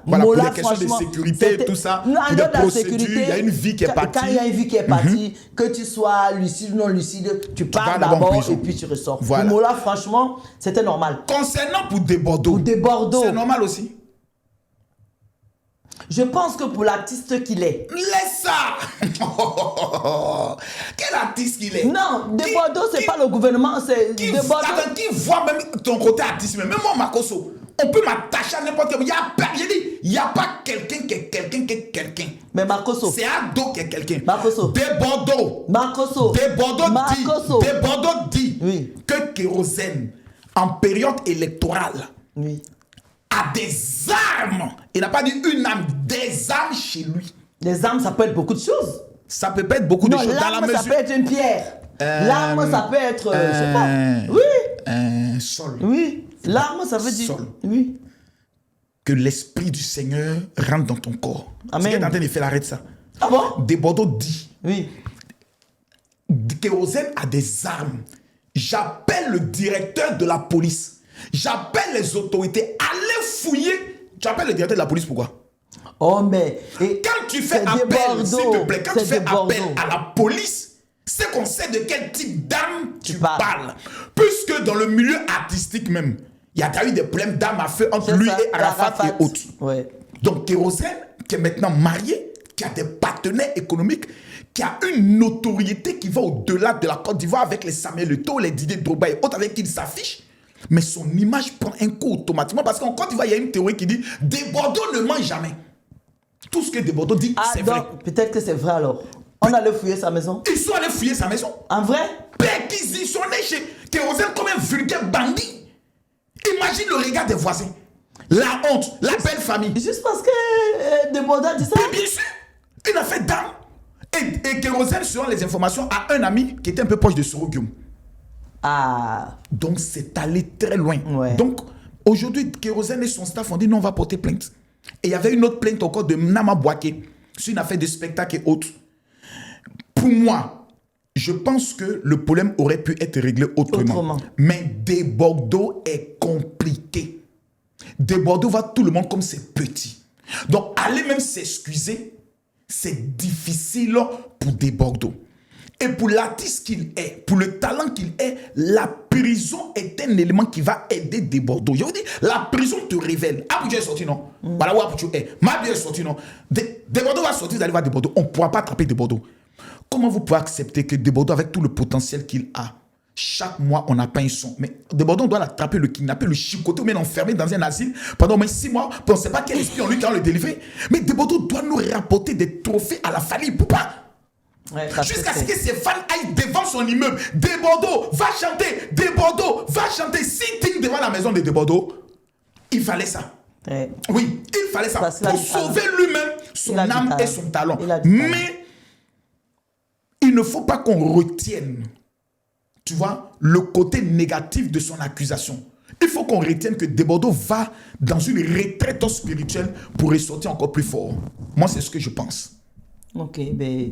Voilà, Mola, pour les questions de sécurité, tout ça, pour des procédures, il y a une vie qui est partie. Quand il y a une vie qui est partie, que tu sois lucide ou non lucide, tu pars d'abord et puis tu ressors. Voilà. Pour Mola, franchement, c'était normal. Concernant pour Desbordeaux, c'est normal aussi. Je pense que pour l'artiste qu'il est. Laisse ça. Quel artiste qu'il est? Non, Desbordeaux, c'est pas le gouvernement, c'est Desbordeaux. Qui voit même ton côté artiste, même moi, Makoso, on peut m'attacher à n'importe quel. J'ai dit, il n'y a pas quelqu'un qui est quelqu'un qui est quelqu'un. Mais Makoso. C'est Ado qui est quelqu'un. Makoso. Desbordeaux. Makoso. Desbordeaux dit oui. Que Kérosène, en période électorale, oui. a des armes. Il n'a pas dit une arme, des armes chez lui. Des armes, ça peut être beaucoup de choses. Ça peut pas être beaucoup de choses. L'arme, ça peut être une pierre. L'arme, ça peut être, je sais pas. Oui. Un sol. Oui. L'arme, ça veut dire. Sol. Oui. Que l'esprit du Seigneur rentre dans ton corps. Amen. Ce qui est en train de faire l'arrêt de ça. Ah bon? Desbordeaux dit. Oui. Kérosène a des armes. J'appelle le directeur de la police. J'appelle les autorités. Allez fouiller. Tu appelles le directeur de la police, pourquoi? Oh, mais... Quand tu fais appel, s'il te plaît, quand tu fais appel à la police, c'est qu'on sait de quel type d'arme tu parles. Puisque dans le milieu artistique même, il y a eu des problèmes d'armes à feu entre lui et Arafat et autres. Ouais. Donc Kérosène, qui est maintenant marié, qui a des partenaires économiques, qui a une notoriété qui va au-delà de la Côte d'Ivoire avec les Samuel Eto'o, les Didier Drogba et autres avec qui il s'affiche. Mais son image prend un coup automatiquement parce qu'en Côte d'Ivoire, il y a une théorie qui dit Desbordeaux ne ment jamais. Tout ce que Desbordeaux dit, c'est vrai. Peut-être que c'est vrai alors. On allait fouiller sa maison. Ils sont allés fouiller sa maison. En vrai? Perquisitionner chez Kérosène comme un vulgaire bandit. Imagine le regard des voisins. La honte, la belle famille. Juste parce que Desbordeaux a dit ça? Mais bien sûr, une affaire d'âme. Et Kérosène, selon les informations, a un ami qui était un peu proche de Soro Guillaume. Ah. Donc, c'est allé très loin. Ouais. Donc, aujourd'hui, Kérosène et son staff ont dit non, on va porter plainte. Et il y avait une autre plainte encore de Nama Bouaké sur une affaire de spectacle et autres. Pour moi, je pense que le problème aurait pu être réglé autrement. Mais Desbordeaux est compliqué. Desbordeaux voit tout le monde comme c'est petit. Donc, aller même s'excuser, c'est difficile pour Desbordeaux. Et pour l'artiste qu'il est, pour le talent qu'il est, la prison est un élément qui va aider Desbordeaux. Je vous dis, la prison te révèle. Ah, tu es sorti, non? Voilà où tu es. Ma bien est sorti, non? Desbordeaux va sortir, vous allez voir Desbordeaux. On ne pourra pas attraper Desbordeaux. Comment vous pouvez accepter que Desbordeaux, avec tout le potentiel qu'il a, chaque mois, on n'a pas un son. Mais Desbordeaux, on doit l'attraper, le kidnapper, le chicoter, ou même l'enfermer dans un asile pendant au moins 6 mois. On ne sait pas quel esprit en lui qui va le délivrer. Mais Desbordeaux doit nous rapporter des trophées à la famille. Pourquoi? Ouais, jusqu'à ce que ses fans aillent devant son immeuble. Desbordeaux, va chanter. Desbordeaux, va chanter. Si digne devant la maison de Desbordeaux, il fallait ça. Ouais. Oui, il fallait ça. Pour sauver lui-même son âme et son talent. Mais il ne faut pas qu'on retienne, tu vois, le côté négatif de son accusation. Il faut qu'on retienne que Desbordeaux va dans une retraite spirituelle pour ressortir encore plus fort. Moi, c'est ce que je pense. Ok, ben,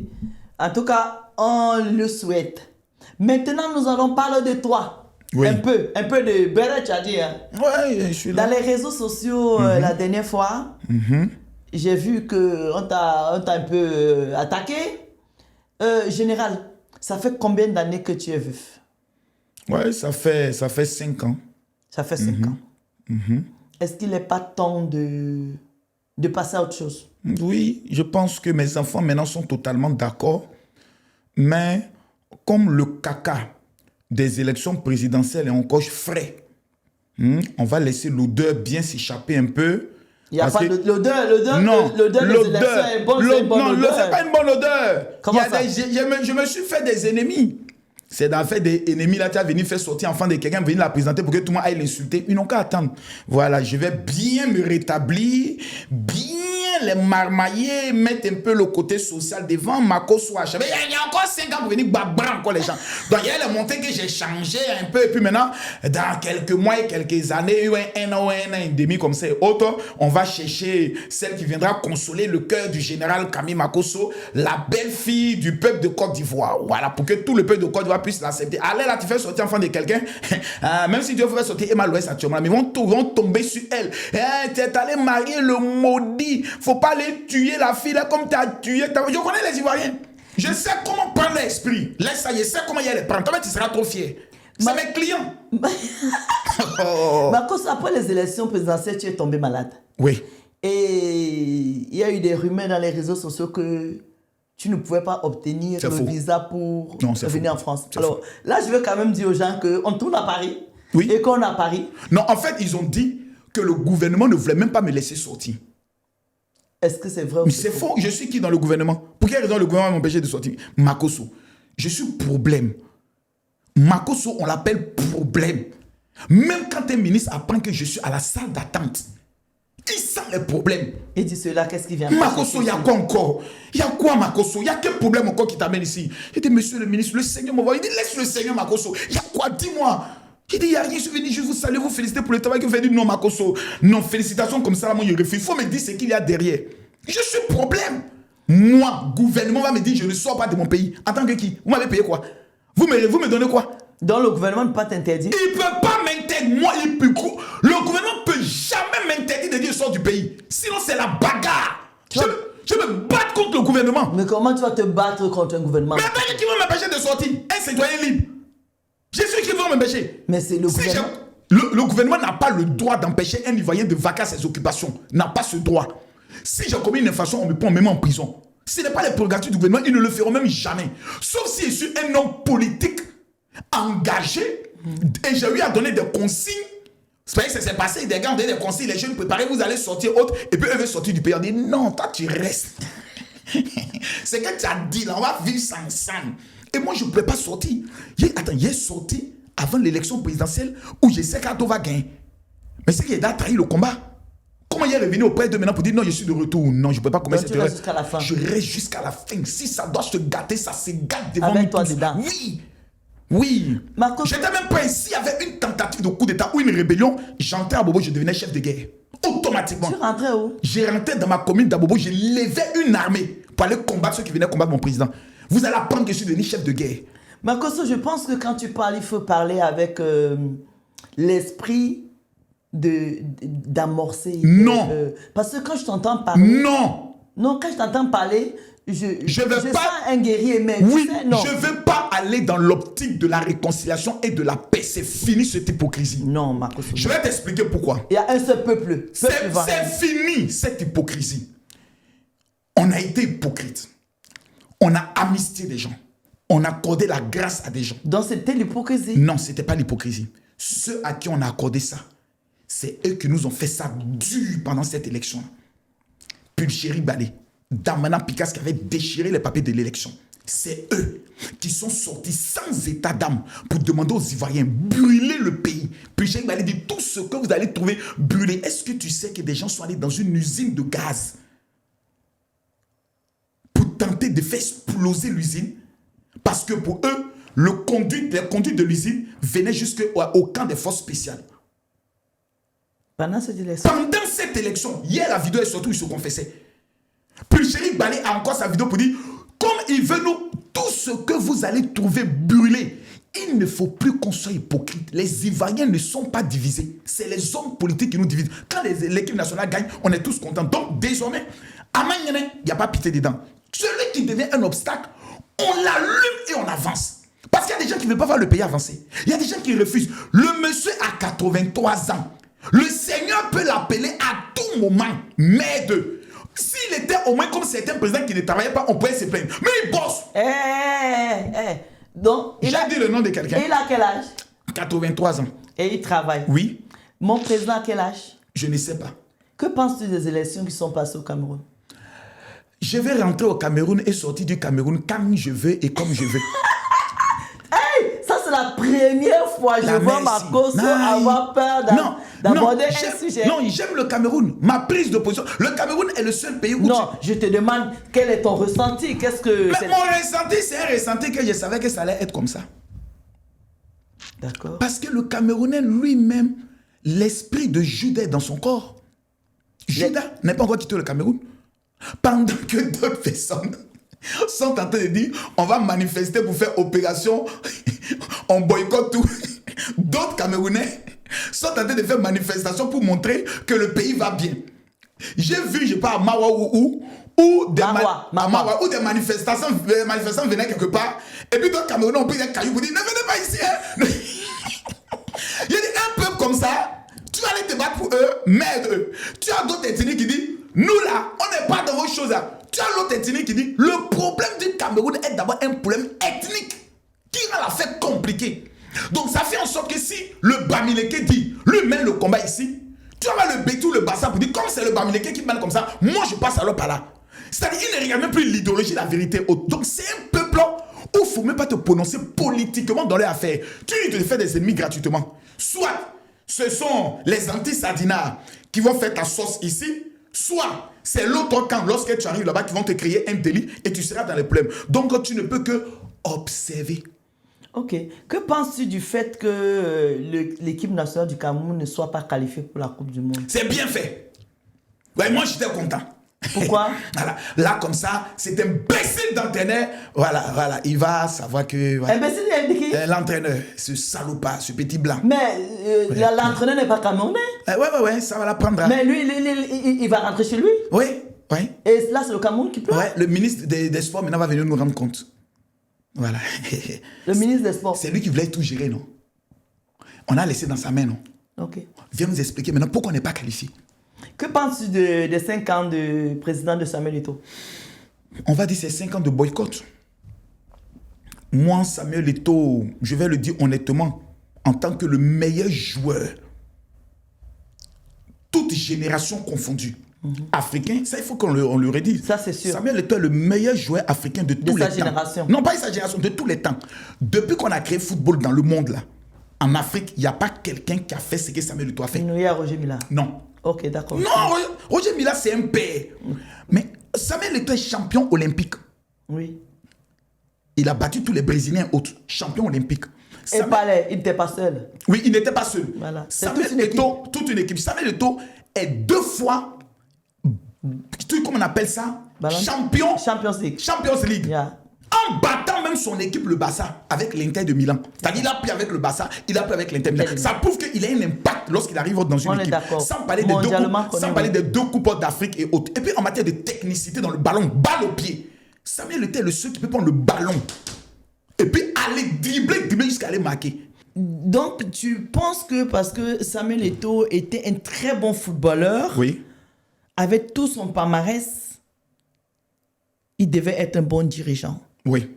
en tout cas, on le souhaite. Maintenant, nous allons parler de toi. Oui. Un peu de Beret, tu as dit. Hein? Oui, je suis là. Dans les réseaux sociaux, la dernière fois, j'ai vu qu'on t'a un peu attaqué. Général, ça fait combien d'années que tu es veuf? Oui, ça fait 5 ans. Ça fait 5 ans. Est-ce qu'il n'est pas temps de passer à autre chose? Oui, je pense que mes enfants maintenant sont totalement d'accord. Mais comme le caca des élections présidentielles est encore frais, on va laisser l'odeur bien s'échapper un peu. Il n'y a pas l'odeur des élections est bonne, c'est une bonne odeur. Non, c'est pas une bonne odeur. Comment ça? Je me suis fait des ennemis. C'est dans fait des ennemis là, tu as venu faire sortir enfant de quelqu'un, venir la présenter pour que tout le monde aille l'insulter. Ils n'ont qu'à attendre. Voilà, je vais bien me rétablir, bien les marmailler, mettre un peu le côté social devant Mako Swatch. Il y a encore 5 ans pour venir babran encore les gens. Donc il y a les montées que j'ai changé un peu. Et puis maintenant, dans quelques mois et quelques années, un an et demi comme ça et autres, on va chercher celle qui viendra consoler le cœur du général Camille Makosso, la belle-fille du peuple de Côte d'Ivoire. Voilà, pour que tout le peuple de Côte d'Ivoire puisse l'accepter. Allez là, tu fais sortir enfant de quelqu'un, même si Dieu fait sortir Emma Louest actuellement, mais ils vont tomber sur elle. Tu es allé marier le maudit. Faut pas aller tuer la fille là comme tu as tué. Je connais les Ivoiriens. Je sais comment prendre l'esprit. Laisse ça, je sais comment y aller prendre. Toi, tu seras trop fier. C'est mes clients. Marcos, après les élections présidentielles, tu es tombé malade. Oui. Et il y a eu des rumeurs dans les réseaux sociaux que tu ne pouvais pas obtenir le visa pour venir en France. Alors là, je veux quand même dire aux gens qu'on tourne à Paris et qu'on est à Paris. Non, en fait, ils ont dit que le gouvernement ne voulait même pas me laisser sortir. Est-ce que c'est vrai ou c'est faux? Je suis qui dans le gouvernement? Pour quelle raison le gouvernement m'empêche de sortir? Makosso. Je suis problème. Makosso, on l'appelle problème. Même quand un ministre apprend que je suis à la salle d'attente, il sent les problèmes. Et dit cela, qu'est-ce qui vient? Makosso, il y a quoi encore? Il y a quoi, Makosso? Il y a quel problème encore qui t'amène ici? J'ai dit, monsieur le ministre, le Seigneur m'envoie. Il dit, laisse le Seigneur, Makosso. Il y a quoi? Dis-moi. Il dit, il n'y a rien, je suis venu, je vous salue, vous féliciter pour le travail que vous faites. Non, Makosso. Non, félicitations comme ça, moi, je refuse. Il faut me dire ce qu'il y a derrière. Je suis problème. Moi, gouvernement va me dire, je ne sors pas de mon pays. En tant que qui? Vous m'avez payé quoi? Vous me donnez quoi? Donc le gouvernement ne peut pas t'interdire? Il ne peut pas m'interdire. Moi, le gouvernement ne peut jamais m'interdire de dire sors du pays. Sinon, c'est la bagarre. Je me bats contre le gouvernement. Mais comment tu vas te battre contre un gouvernement? Mais attends, qui va m'empêcher de sortir? Un citoyen libre. Je suis qui va m'empêcher. Mais c'est le gouvernement. Le gouvernement n'a pas le droit d'empêcher un Ivoirien de vaquer à ses occupations. N'a pas ce droit. Si j'ai commis une infraction, on me prend même en prison. Ce n'est pas les prérogatives du gouvernement, ils ne le feront même jamais. Sauf si je suis un homme politique engagé et j'ai eu à donner des consignes. C'est pas que ça s'est passé, des gars ont donné des consignes, les jeunes préparez, vous allez sortir autre, et puis eux veulent sortir du pays. On dit non, toi tu restes. C'est que tu as dit, là, on va vivre ça ensemble. Et moi, je ne pouvais pas sortir. Il est sorti avant l'élection présidentielle où je sais qu'Ato va gagner. Mais c'est qu'il a trahi le combat. Comment il est revenu auprès de maintenant pour dire non, je suis de retour? Non, je ne peux pas commencer cette reste jusqu'à la fin. Je reste jusqu'à la fin. Si ça doit se gâter, ça se gâte devant avec nous toi tous. dedans. Oui. Oui. Je n'étais même pas ici. Il y avait une tentative de coup d'État ou une rébellion. J'entrais à Bobo, je devenais chef de guerre. Automatiquement. Tu rentrais où? J'ai rentré dans ma commune d'Abobo, j'ai levé une armée pour aller combattre ceux qui venaient combattre mon président. Vous allez apprendre que je suis devenu chef de guerre. Makosso, je pense que quand tu parles, il faut parler avec l'esprit d'amorcer. Non. Parce que quand je t'entends parler... Non. Non, quand je t'entends parler, je veux pas, sens un guerrier, mais oui, tu sais, non. je ne veux pas aller dans l'optique de la réconciliation et de la paix. C'est fini cette hypocrisie. Non, Makosso. Je vais t'expliquer pourquoi. Il y a un seul peuple. C'est fini cette hypocrisie. On a été hypocrite. On a amnistié des gens. On a accordé la grâce à des gens. Donc c'était l'hypocrisie? Non, ce n'était pas l'hypocrisie. Ceux à qui on a accordé ça, c'est eux qui nous ont fait ça dur pendant cette élection. Pulchéry Balé, Damana Picasse qui avait déchiré les papiers de l'élection. C'est eux qui sont sortis sans état d'âme pour demander aux Ivoiriens brûler le pays. Pulchéry Balé dit tout ce que vous allez trouver brûlé. Est-ce que tu sais que des gens sont allés dans une usine de gaz pour tenter de faire exploser l'usine? Parce que pour eux, les conduits de l'usine venaient jusqu'au camp des forces spéciales. Pendant cette élection, hier la vidéo est sortie où il se confessait. Pulchéry Balé a encore sa vidéo pour dire, comme il veut nous, tout ce que vous allez trouver brûlé, il ne faut plus qu'on soit hypocrite. Les Ivoiriens ne sont pas divisés. C'est les hommes politiques qui nous divisent. Quand l'équipe nationale gagne, on est tous contents. Donc désormais, à Magnane, il n'y a pas pitié dedans. Celui qui devient un obstacle, on l'allume et on avance. Parce qu'il y a des gens qui ne veulent pas voir le pays avancer. Il y a des gens qui refusent. Le monsieur a 83 ans. Le Seigneur peut l'appeler à tout moment. Mais s'il était au moins comme certains présidents qui ne travaillaient pas, on pourrait se plaindre. Mais il bosse. Donc, j'ai dit le nom de quelqu'un. Et il a quel âge? 83 ans. Et il travaille. Oui. Mon président a quel âge? Je ne sais pas. Que penses-tu des élections qui sont passées au Cameroun? Je vais rentrer au Cameroun et sortir du Cameroun quand je veux et comme je veux. Ça, c'est la première fois que je vois Makosso avoir peur d'aborder un sujet. Non, j'aime le Cameroun. Ma prise de position. Le Cameroun est le seul pays où... Non, je te demande quel est ton ressenti. Qu'est-ce que... Mais mon ressenti, c'est un ressenti que je savais que ça allait être comme ça. D'accord. Parce que le Camerounais lui-même, l'esprit de Judas est dans son corps. Judas n'est pas encore quitté le Cameroun. Pendant que d'autres personnes sont en train de dire on va manifester pour faire opération, on boycotte tout. D'autres Camerounais sont en train de faire manifestation pour montrer que le pays va bien. J'ai vu, je sais pas, à Mawa où des manifestants venaient quelque part et puis d'autres Camerounais ont pris un caillou pour dire ne venez pas ici. Hein. Il y a un peuple comme ça, tu vas aller te battre pour eux, mais tu as d'autres ethnies qui disent nous là, on n'est pas dans vos choses là. Tu as l'autre ethnie qui dit le problème du Cameroun est d'abord un problème ethnique qui rend l'affaire compliquée. Donc ça fait en sorte que si le Bamileke dit lui mène le combat ici, tu vas le Bétou, le Bassa pour dire comme c'est le Bamileke qui mène comme ça, moi je passe alors par là. C'est-à-dire il ne regarde même plus l'idéologie, la vérité haute. Donc c'est un peuple où il ne faut même pas te prononcer politiquement dans les affaires. Tu te fais des ennemis gratuitement. Soit ce sont les anti-sardinards qui vont faire ta sauce ici, soit c'est l'autre camp, lorsque tu arrives là-bas, qui vont te créer un délit et tu seras dans les problèmes. Donc, tu ne peux que observer. Ok. Que penses-tu du fait que l'équipe nationale du Cameroun ne soit pas qualifiée pour la Coupe du Monde? C'est bien fait. Ouais, moi, j'étais content. Pourquoi? Voilà. Là, comme ça, c'est un imbécile d'entraîneur. Voilà. Il va savoir que... Voilà. Imbécile de qui? L'entraîneur, ce salopard, ce petit blanc. Mais l'entraîneur n'est pas camerounais. Ouais, ça va l'apprendre. Mais lui, il va rentrer chez lui. Oui. Et là, c'est le Cameroun qui peut. Ouais, le ministre des Sports maintenant va venir nous rendre compte. Voilà. Le ministre des Sports. C'est lui qui voulait tout gérer, non? On a laissé dans sa main, non? Ok. Viens nous expliquer maintenant pourquoi on n'est pas qualifié. Que penses-tu des 5 ans de président de Samuel Eto'o? On va dire c'est 5 ans de boycott. Moi, Samuel Eto'o, je vais le dire honnêtement, en tant que le meilleur joueur, toute génération confondue, africain, ça il faut on le redise. Ça, c'est sûr. Samuel Eto'o est le meilleur joueur africain de tous les temps. sa génération. Non, pas de sa génération, de tous les temps. Depuis qu'on a créé le football dans le monde, là, en Afrique, il n'y a pas quelqu'un qui a fait ce que Samuel Eto'o a fait. Il y a Roger Mila. Non. Ok, d'accord. Non, Roger Mila, c'est un père. Mais Samuel Eto'o est champion olympique. Oui. Il a battu tous les Brésiliens autres, champion olympique. Il n'était pas seul. Oui, il n'était pas seul. Voilà. Samuel Eto'o, toute une équipe. Samuel Eto'o est 2 fois, comment on appelle ça? Champion. Champions League. Champions League. Yeah. En battant même son équipe, le Barça, avec l'Inter de Milan. C'est-à-dire, il a pris avec le Barça, il a pris avec l'Inter de Milan. Ça prouve qu'il a un impact lorsqu'il arrive dans une équipe. Sans parler des deux coupes d'Afrique et autres. Et puis, en matière de technicité dans le ballon, balle au pied. Samuel Eto'o est le seul qui peut prendre le ballon et puis aller dribbler jusqu'à aller marquer. Donc, tu penses que parce que Samuel Eto'o était un très bon footballeur, oui, avec tout son palmarès, il devait être un bon dirigeant? Oui,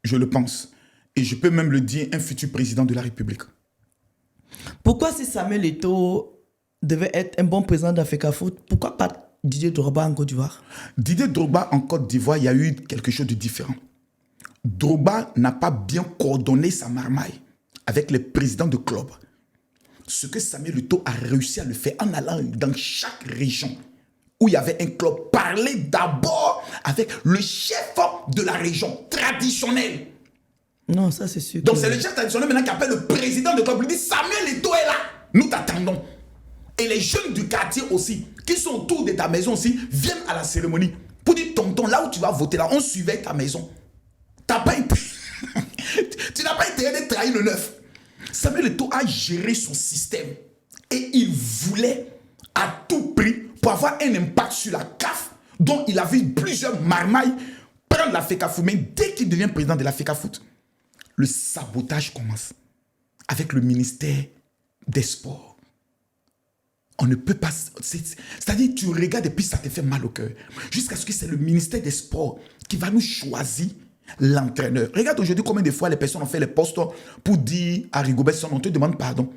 je le pense. Et je peux même le dire, un futur président de la République. Pourquoi si Samuel Eto'o devait être un bon président d'Africa Foot, pourquoi pas Didier Drogba en Côte d'Ivoire? Didier Drogba en Côte d'Ivoire, il y a eu quelque chose de différent. Drogba n'a pas bien coordonné sa marmaille avec les présidents de clubs. Ce que Samuel Eto'o a réussi à le faire en allant dans chaque région où il y avait un club, parler d'abord avec le chef de la région traditionnel. Non, ça c'est sûr. Donc c'est le chef traditionnel maintenant qui appelle le président de club. Il dit Samuel Eto'o est là, nous t'attendons. Et les jeunes du quartier aussi, qui sont autour de ta maison aussi, viennent à la cérémonie pour dire tonton, là où tu vas voter, là, on suivait ta maison. T'as pas été... tu n'as pas intérêt de trahir le neuf. Samuel Eto'o a géré son système et il voulait à tout prix pour avoir un impact sur la CAF, dont il a vu plusieurs marmailles prendre la FECAFOOT. Mais dès qu'il devient président de la FECAFOOT, le sabotage commence avec le ministère des Sports. On ne peut pas... C'est-à-dire, tu regardes et puis ça te fait mal au cœur. Jusqu'à ce que c'est le ministère des Sports qui va nous choisir l'entraîneur. Regarde aujourd'hui combien de fois les personnes ont fait les postes pour dire à Rigobert Song, on te demande pardon.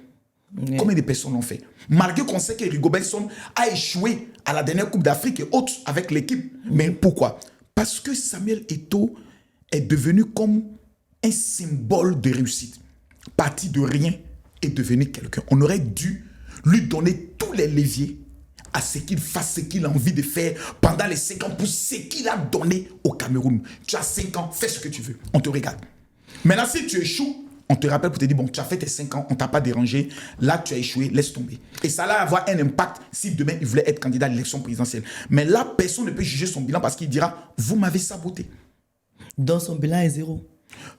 Oui. Combien de personnes l'ont fait? Malgré qu'on sait que Rigobert Song a échoué à la dernière Coupe d'Afrique et autres avec l'équipe. Mais pourquoi? Parce que Samuel Eto'o est devenu comme un symbole de réussite. Parti de rien et devenu quelqu'un. On aurait dû lui donner tous les leviers à ce qu'il fasse, ce qu'il a envie de faire pendant les 5 ans pour ce qu'il a donné au Cameroun. Tu as 5 ans, fais ce que tu veux. On te regarde. Maintenant, si tu échoues, on te rappelle pour te dire, bon, tu as fait tes 5 ans, on ne t'a pas dérangé. Là, tu as échoué, laisse tomber. Et ça va avoir un impact si demain, il voulait être candidat à l'élection présidentielle. Mais là, personne ne peut juger son bilan parce qu'il dira, vous m'avez saboté. Donc, son bilan est 0.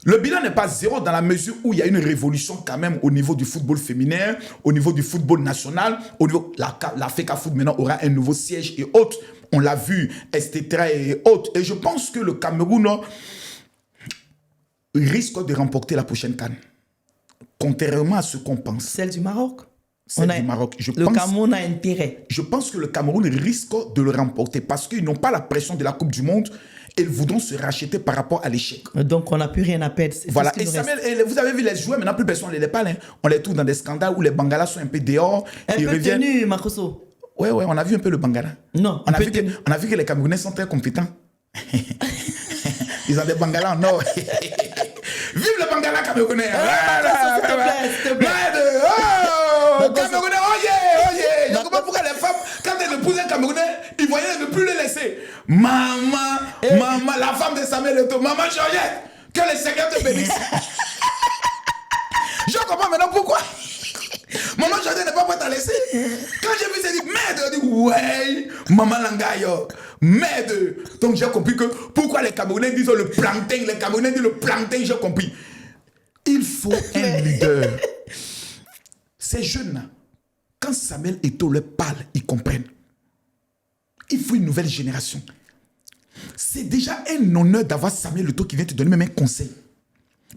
Le bilan n'est pas 0 dans la mesure où il y a une révolution quand même au niveau du football féminin, au niveau du football national, au niveau la FECAFOOT maintenant aura un nouveau siège et autres. On l'a vu, etc. et autres. Et je pense que le Cameroun risque de remporter la prochaine CAN. Contrairement à ce qu'on pense. Celle du Maroc. Celle du Maroc. Cameroun a intérêt. Je pense que le Cameroun risque de le remporter parce qu'ils n'ont pas la pression de la Coupe du Monde. Ils voudront se racheter par rapport à l'échec. Donc, on n'a plus rien à perdre. Voilà. Et Samuel, vous avez vu les joueurs, maintenant plus personne ne les parle. Hein. On les trouve dans des scandales où les Bangalas sont un peu dehors. Un peu tenus, Makosso. Ouais, on a vu un peu le Bangala. Non, on a vu que les Camerounais sont très compétents. Ils ont des Bangalas en or. Vive le Bangala camerounais. S'il te plaît. Camerounais, oh yeah. Je ne comprends pas pourquoi les femmes, quand elles épousent un Camerounais, ils voyaient ne plus les laisser. Maman, la femme de Samuel Eto'o, maman Georgette, que le Seigneur te bénisse. Je comprends maintenant pourquoi. Maman Georgette n'est pas prête à laisser. Quand j'ai vu ça, j'ai dit, merde, je dis, ouais, maman Langayo, merde. Donc j'ai compris que pourquoi les Camerounais disent le plantain, les Camerounais disent le plantain, j'ai compris. Il faut un leader. Ces jeunes-là, quand Samuel Eto'o leur parle, ils comprennent. Il faut une nouvelle génération. C'est déjà un honneur d'avoir Samuel Eto'o qui vient te donner même un conseil.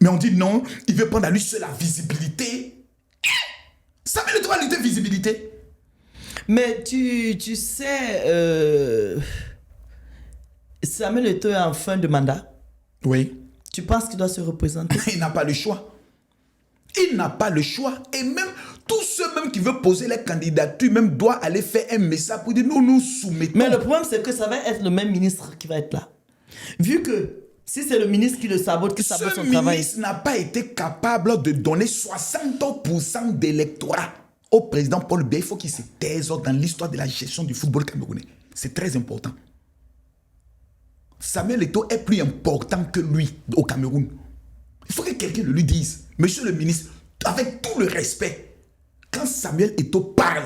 Mais on dit non, il veut prendre à lui seul la visibilité. Samuel Eto'o a lutter visibilité. Mais tu sais, Samuel Eto'o est en fin de mandat. Oui. Tu penses qu'il doit se représenter? Il n'a pas le choix. Il n'a pas le choix. Et même tous ceux même qui veulent poser les candidatures, même doivent aller faire un message pour dire nous soumettons. Mais le problème, c'est que ça va être le même ministre qui va être là. Vu que si c'est le ministre qui le sabote, qui sabote son travail. Ce ministre n'a pas été capable de donner 60% d'électorat au président Paul Biya. Il faut qu'il se taise dans l'histoire de la gestion du football camerounais. C'est très important. Samuel Eto'o est plus important que lui au Cameroun. Il faut que quelqu'un le lui dise. Monsieur le ministre, avec tout le respect, quand Samuel Eto'o parle,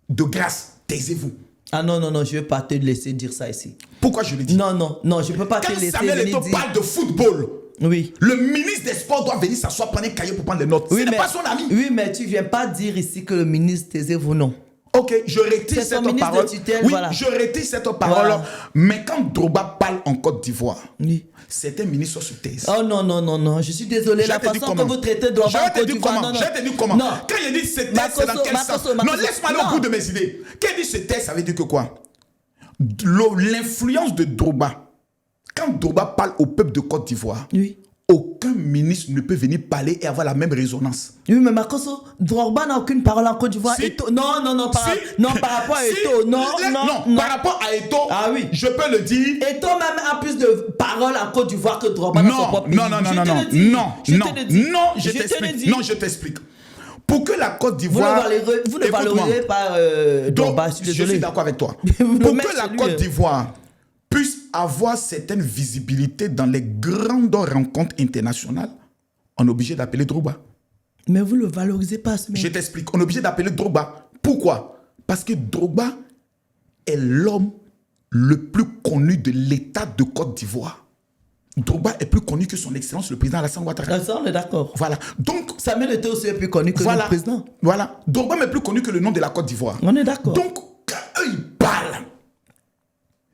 de grâce, taisez-vous. Ah non, je ne vais pas te laisser dire ça ici. Pourquoi je le dis? Non, je ne peux pas te laisser Quand Samuel Eto'o parle de football, oui. Le ministre des Sports doit venir s'asseoir, prendre un cahier pour prendre les notes. Oui, Ce n'est pas son ami. Oui, mais tu ne viens pas dire ici que le ministre taisez-vous, non. Ok, je retire cette parole. Tutelle, oui, voilà. je retire cette parole. Voilà. Mais quand Drogba parle en Côte d'Ivoire, oui. certains ministres se taisent. Oh non, je suis désolé. La façon que vous traitez Drogba en Côte d'Ivoire, Je vais te dire comment. Non. Quand il dit se taise, c'est dans quel sens? Non, laisse-moi aller au bout de mes idées. Quand il dit se taise, ça veut dire que quoi? L'influence de Drogba, quand Drogba parle au peuple de Côte d'Ivoire, oui. Aucun ministre ne peut venir parler et avoir la même résonance. Oui, mais Makoso, Drogba n'a aucune parole en Côte d'Ivoire. Si. Non, par rapport à Eto'o, non. Par rapport à Eto'o, ah oui, je peux le dire. Eto'o même a plus de paroles en Côte d'Ivoire que Drogba dans son propre pays. Non, je t'explique. Pour que la Côte d'Ivoire... Vous ne valorisez pas Drogba, je suis d'accord avec toi. Pour que la Côte d'Ivoire puisse avoir certaine visibilité dans les grandes rencontres internationales, on est obligé d'appeler Drogba. Mais vous ne le valorisez pas. Je t'explique. On est obligé d'appeler Drogba. Pourquoi? Parce que Drogba est l'homme le plus connu de l'État de Côte d'Ivoire. Drogba est plus connu que son excellence, le président Alassane Ouattara. Ça, on est d'accord. Voilà. Donc, Samuel Eto'o aussi est plus connu que le président. Voilà. Drogba est plus connu que le nom de la Côte d'Ivoire. On est d'accord. Donc, quand eux, ils parlent,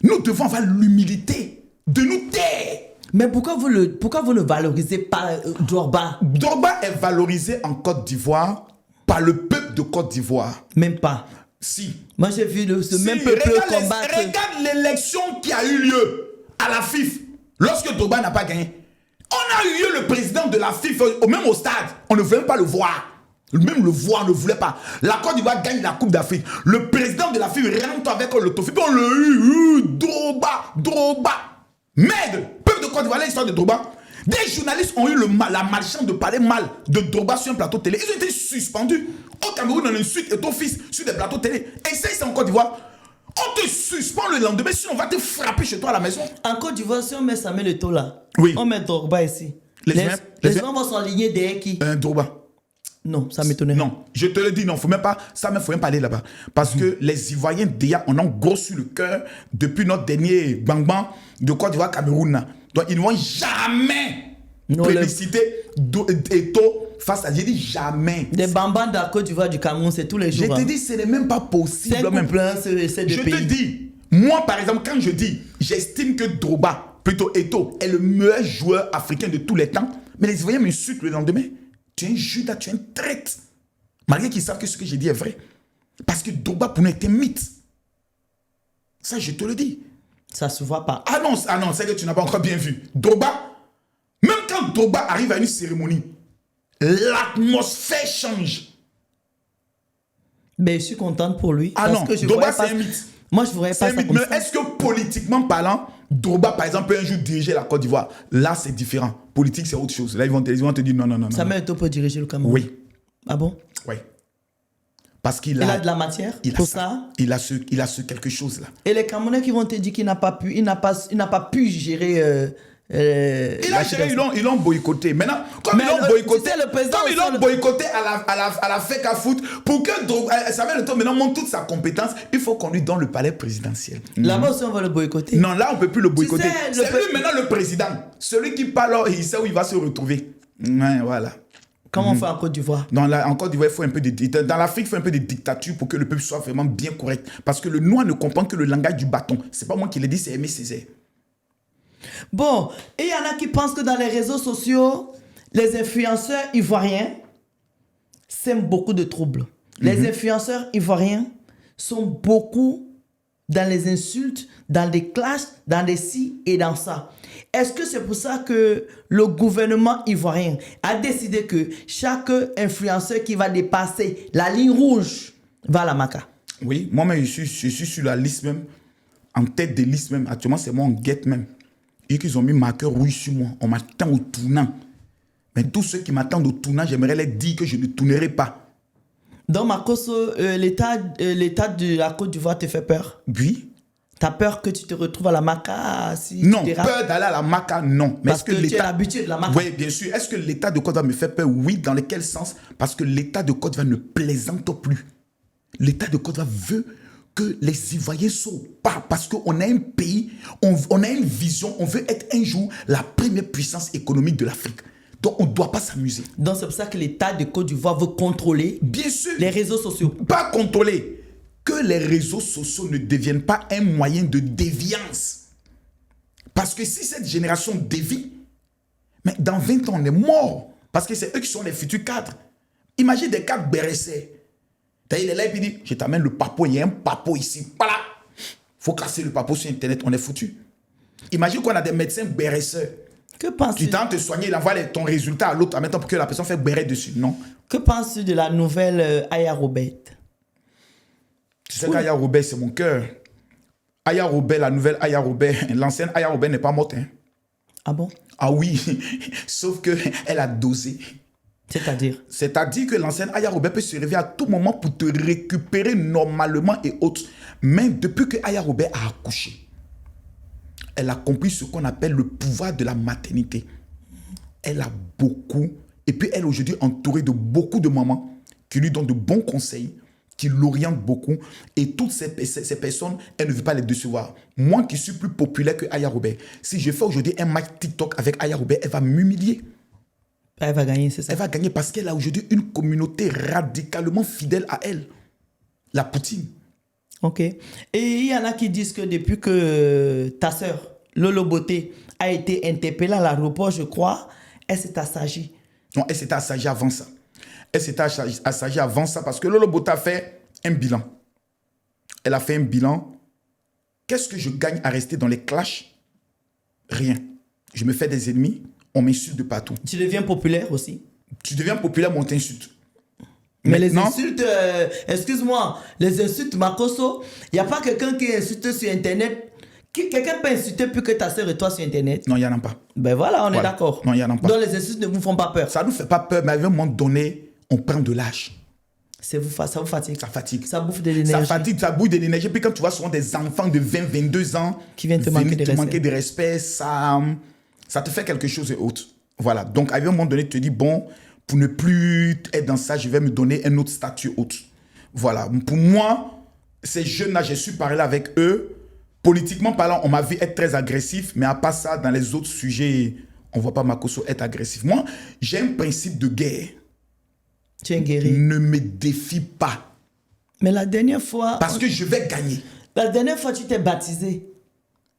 nous devons avoir l'humilité de nous taire. Mais pourquoi vous ne valorisez pas Drogba? Drogba est valorisé en Côte d'Ivoire par le peuple de Côte d'Ivoire. Même pas. Si. Moi, j'ai vu ce même peuple combattre. Regarde l'élection qui a eu lieu à la FIF lorsque Drogba n'a pas gagné. On a eu le président de la FIF, même au stade. On ne voulait pas le voir. Même le voir, on ne voulait pas. La Côte d'Ivoire gagne la Coupe d'Afrique. Le président de la FIF rentre avec l'autofip. On l'a eu. Drogba. Merde. Peuple de Côte d'Ivoire, l'histoire de Drogba. Des journalistes ont eu la malchance de parler mal de Drogba sur un plateau télé. Ils ont été suspendus. Au Cameroun, on insulte et ton fils sur des plateaux télé. Et ça, c'est en Côte d'Ivoire. On te suspend le lendemain, sinon on va te frapper chez toi à la maison. En Côte d'Ivoire, si on met Samuel Eto'o là, oui. On met Drogba ici. Les gens vont s'enligner derrière qui? Drogba. Non, ça m'étonnerait. Non, je te le dis, non, faut même pas, ça ne faut même pas aller là-bas. Parce que les Ivoiriens, déjà, on a gros sur le cœur depuis notre dernier bang-bang de Côte d'Ivoire Cameroun. Donc, ils ne vont jamais plébisciter Eto'o face à... J'ai dit jamais. Des bambans de la Côte d'Ivoire du Cameroun, c'est tous les jours. Je te dis, ce n'est même pas possible. C'est un couple, c'est je te dis, moi, par exemple, quand je dis, j'estime que Drogba, plutôt Eto'o, est le meilleur joueur africain de tous les temps, mais les Ivoiriens m'insultent le lendemain. Tu es un Judas, tu es un traître. Malgré qu'ils savent que ce que j'ai dit est vrai. Parce que Drogba, pour nous, est un mythe. Ça, je te le dis. Ça se voit pas. Ah non, c'est que tu n'as pas encore bien vu. Drogba, même quand Drogba arrive à une cérémonie, l'atmosphère change. Mais je suis contente pour lui. Ah parce non, que je Drogba, pas... c'est un mythe. Moi, je ne voudrais pas ça comme ça. Mais est-ce que politiquement parlant, Drogba, par exemple, peut un jour diriger la Côte d'Ivoire? Là, c'est différent. Politique, c'est autre chose. Là, ils vont te dire non. Samuel Eto'o peut diriger le Cameroun? Oui. Ah bon? Oui. Parce qu'il a de la matière pour ça. Il a ce quelque chose là. Et les Camerounais qui vont te dire qu'il n'a pas pu gérer... il a géré, ils l'ont boycotté. Maintenant, comme ils l'ont boycotté, à la FEC à foot, pour que Samuel Eto'o maintenant montre toute sa compétence, il faut qu'on lui donne le palais présidentiel. Là-bas aussi, on va le boycotter. Non, là, on ne peut plus le boycotter. C'est lui maintenant le président. Celui qui parle, il sait où il va se retrouver. Ouais, voilà. Comment on fait en Côte d'Ivoire? En Côte d'Ivoire, il faut un peu dans l'Afrique, il faut un peu de dictature pour que le peuple soit vraiment bien correct. Parce que le noir ne comprend que le langage du bâton. C'est pas moi qui l'ai dit, c'est Aimé Césaire. Bon, et il y en a qui pensent que dans les réseaux sociaux, les influenceurs ivoiriens sèment beaucoup de troubles. Les influenceurs ivoiriens sont beaucoup dans les insultes, dans des clashs, dans des ci et dans ça. Est-ce que c'est pour ça que le gouvernement ivoirien a décidé que chaque influenceur qui va dépasser la ligne rouge va à la Maca? Oui, moi-même, je suis sur la liste même, en tête de liste même. Actuellement, c'est moi en guette même. Et qu'ils ont mis marqueur rouge sur moi. On m'attend au tournant. Mais tous ceux qui m'attendent au tournant, j'aimerais leur dire que je ne tournerai pas. Donc, Makosso, l'état de la Côte d'Ivoire te fait peur? Oui. T'as peur que tu te retrouves à la Maca si Non, tu dérapes? peur d'aller à la Maca, non. Mais Parce que tu es l'habitude de la Maca. Oui, bien sûr. Est-ce que l'état de Côte d'Ivoire me fait peur? Oui. Dans quel sens? Parce que l'état de Côte d'Ivoire ne plaisante plus. L'état de Côte d'Ivoire veut que les Ivoiriens sautent pas. Parce qu'on a un pays, on a une vision, on veut être un jour la première puissance économique de l'Afrique. Donc, on ne doit pas s'amuser. Donc, c'est pour ça que l'État de Côte d'Ivoire veut contrôler bien sûr, les réseaux sociaux. Pas contrôler. Que les réseaux sociaux ne deviennent pas un moyen de déviance. Parce que si cette génération dévie, mais dans 20 ans, on est mort. Parce que c'est eux qui sont les futurs cadres. Imagine des cadres BRC. Il est là et puis il dit, je t'amène le papo, il y a un papo ici. Voilà. Il faut casser le papo sur Internet, on est foutu. Imagine qu'on a des médecins BRC. Que penses-tu? Tu tentes de te soigner, il envoie ton résultat à l'autre en même temps pour que la personne fasse béret dessus. Non. Que penses-tu de la nouvelle Aya Robert? Tu sais qu'Aya Robert, c'est mon cœur. Aya Robert, la nouvelle Aya Robert, l'ancienne Aya Robert n'est pas morte. Hein. Ah bon? Ah oui, sauf qu'elle a dosé. C'est-à-dire? C'est-à-dire que l'ancienne Aya Robert peut se réveiller à tout moment pour te récupérer normalement et autres. Mais depuis que Aya Robert a accouché, elle a compris ce qu'on appelle le pouvoir de la maternité. Elle a beaucoup, et puis elle est aujourd'hui entourée de beaucoup de mamans qui lui donnent de bons conseils, qui l'orientent beaucoup, et toutes ces personnes, elle ne veut pas les décevoir. Moi qui suis plus populaire que Aya Robert, si je fais aujourd'hui un match TikTok avec Aya Robert, elle va m'humilier. Elle va gagner, c'est ça? Elle va gagner parce qu'elle a aujourd'hui une communauté radicalement fidèle à elle. La Poutine. Ok. Et il y en a qui disent que depuis que ta sœur, Lolo Beauté, a été interpellée à l'aéroport, je crois, elle s'est assagie. Non, elle s'était assagie avant ça. Elle s'était assagie avant ça parce que Lolo Beauté a fait un bilan. Elle a fait un bilan. Qu'est-ce que je gagne à rester dans les clashs? Rien. Je me fais des ennemis. On m'insulte de partout. Tu deviens populaire aussi? Tu deviens populaire, on t'insulte. Mais les insultes, excuse-moi, les insultes, Makosso, il n'y a pas quelqu'un qui insulte sur Internet. Quelqu'un peut insulter plus que ta sœur et toi sur Internet? Non, il n'y en a pas. Ben voilà, on est d'accord. Non, il n'y en a pas. Donc les insultes ne vous font pas peur? Ça ne nous fait pas peur, mais à un moment donné, on prend de l'âge. Ça vous fatigue? Ça fatigue. Ça bouffe de l'énergie. Ça fatigue, ça bouffe de l'énergie. Puis quand tu vois souvent des enfants de 20, 22 ans qui viennent te manquer de respect, ça te fait quelque chose et autre. Voilà. Donc, à un moment donné, tu te dis, bon, pour ne plus être dans ça, je vais me donner un autre statut autre. Voilà. Pour moi, ces jeunes-là, j'ai su parler avec eux. Politiquement parlant, on m'a vu être très agressif, mais à part ça, dans les autres sujets, on ne voit pas Makosso être agressif. Moi, j'ai un principe de guerre. Tu es un guerrier. Ne me défie pas. Mais la dernière fois... Parce que je vais gagner. La dernière fois, tu t'es baptisé.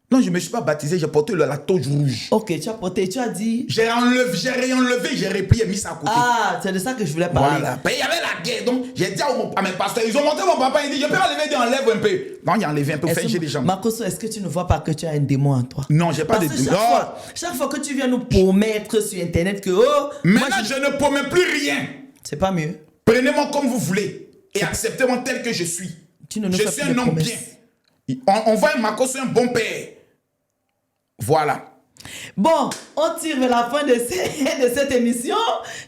Non, je ne me suis pas baptisé, j'ai porté la toge rouge. Ok, tu as porté, tu as dit... J'ai réenlevé, j'ai repris et mis ça à côté. Ah, c'est de ça que je voulais parler. Voilà. Il y avait la guerre, donc j'ai dit à mes pasteurs, ils ont monté mon papa, il dit, je peux enlever, il dit, enlève un peu. Non, il a enlevé un peu, j'ai des jambes. Makosso, est-ce que tu ne vois pas que tu as un démon en toi? Non, j'ai pas de démon. Chaque fois que tu viens nous promettre sur Internet que... Oh, maintenant, je ne promets plus rien. C'est pas mieux. Prenez-moi comme vous voulez et acceptez-moi tel que je suis. Je suis un homme bien. On voit un Makosso, un bon père. Voilà. Bon, on tire vers la fin de cette émission.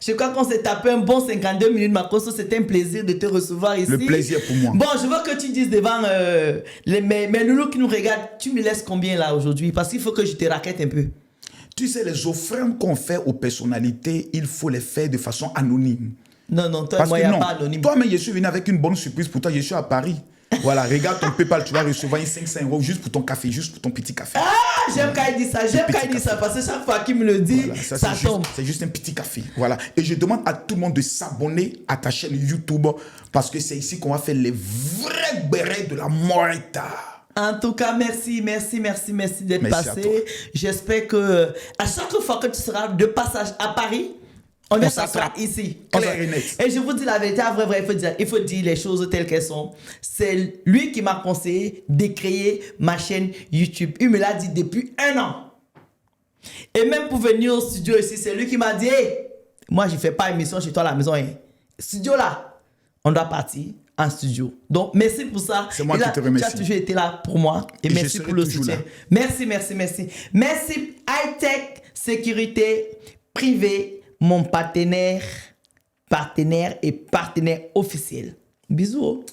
Je crois qu'on s'est tapé un bon 52 minutes, Makosso. C'était un plaisir de te recevoir ici. Le plaisir pour moi. Bon, je veux que tu dises devant mes loulous qui nous regardent, tu me laisses combien là aujourd'hui? Parce qu'il faut que je te raquette un peu. Tu sais, les offrandes qu'on fait aux personnalités, il faut les faire de façon anonyme. Non, toi, moi, il n'y a pas anonyme. Toi, mais je suis venu avec une bonne surprise pour toi. Je suis à Paris. Voilà, regarde ton PayPal, tu vas recevoir 500 € juste pour ton café, juste pour ton petit café. Ah, j'aime quand il dit ça, parce que chaque fois qu'il me le dit, voilà, ça tombe. C'est juste un petit café, voilà. Et je demande à tout le monde de s'abonner à ta chaîne YouTube parce que c'est ici qu'on va faire les vrais bérets de la Morita. En tout cas, merci d'être passé. J'espère que à chaque fois que tu seras de passage à Paris, On vient On s'asseoir s'attrape. ici. Clair et net. Et je vous dis la vérité, vrai, il faut dire les choses telles qu'elles sont. C'est lui qui m'a conseillé de créer ma chaîne YouTube. Il me l'a dit depuis 1 an. Et même pour venir au studio ici, c'est lui qui m'a dit, hey, moi je ne fais pas émission chez toi à la maison. Hein. Studio là, on doit partir en studio. Donc merci pour ça. C'est moi qui te remercie. Tu as toujours été là pour moi. Et merci pour le soutien. Là. Merci. Merci Hightech Sécurité Privée, mon partenaire et partenaire officiel. Bisous.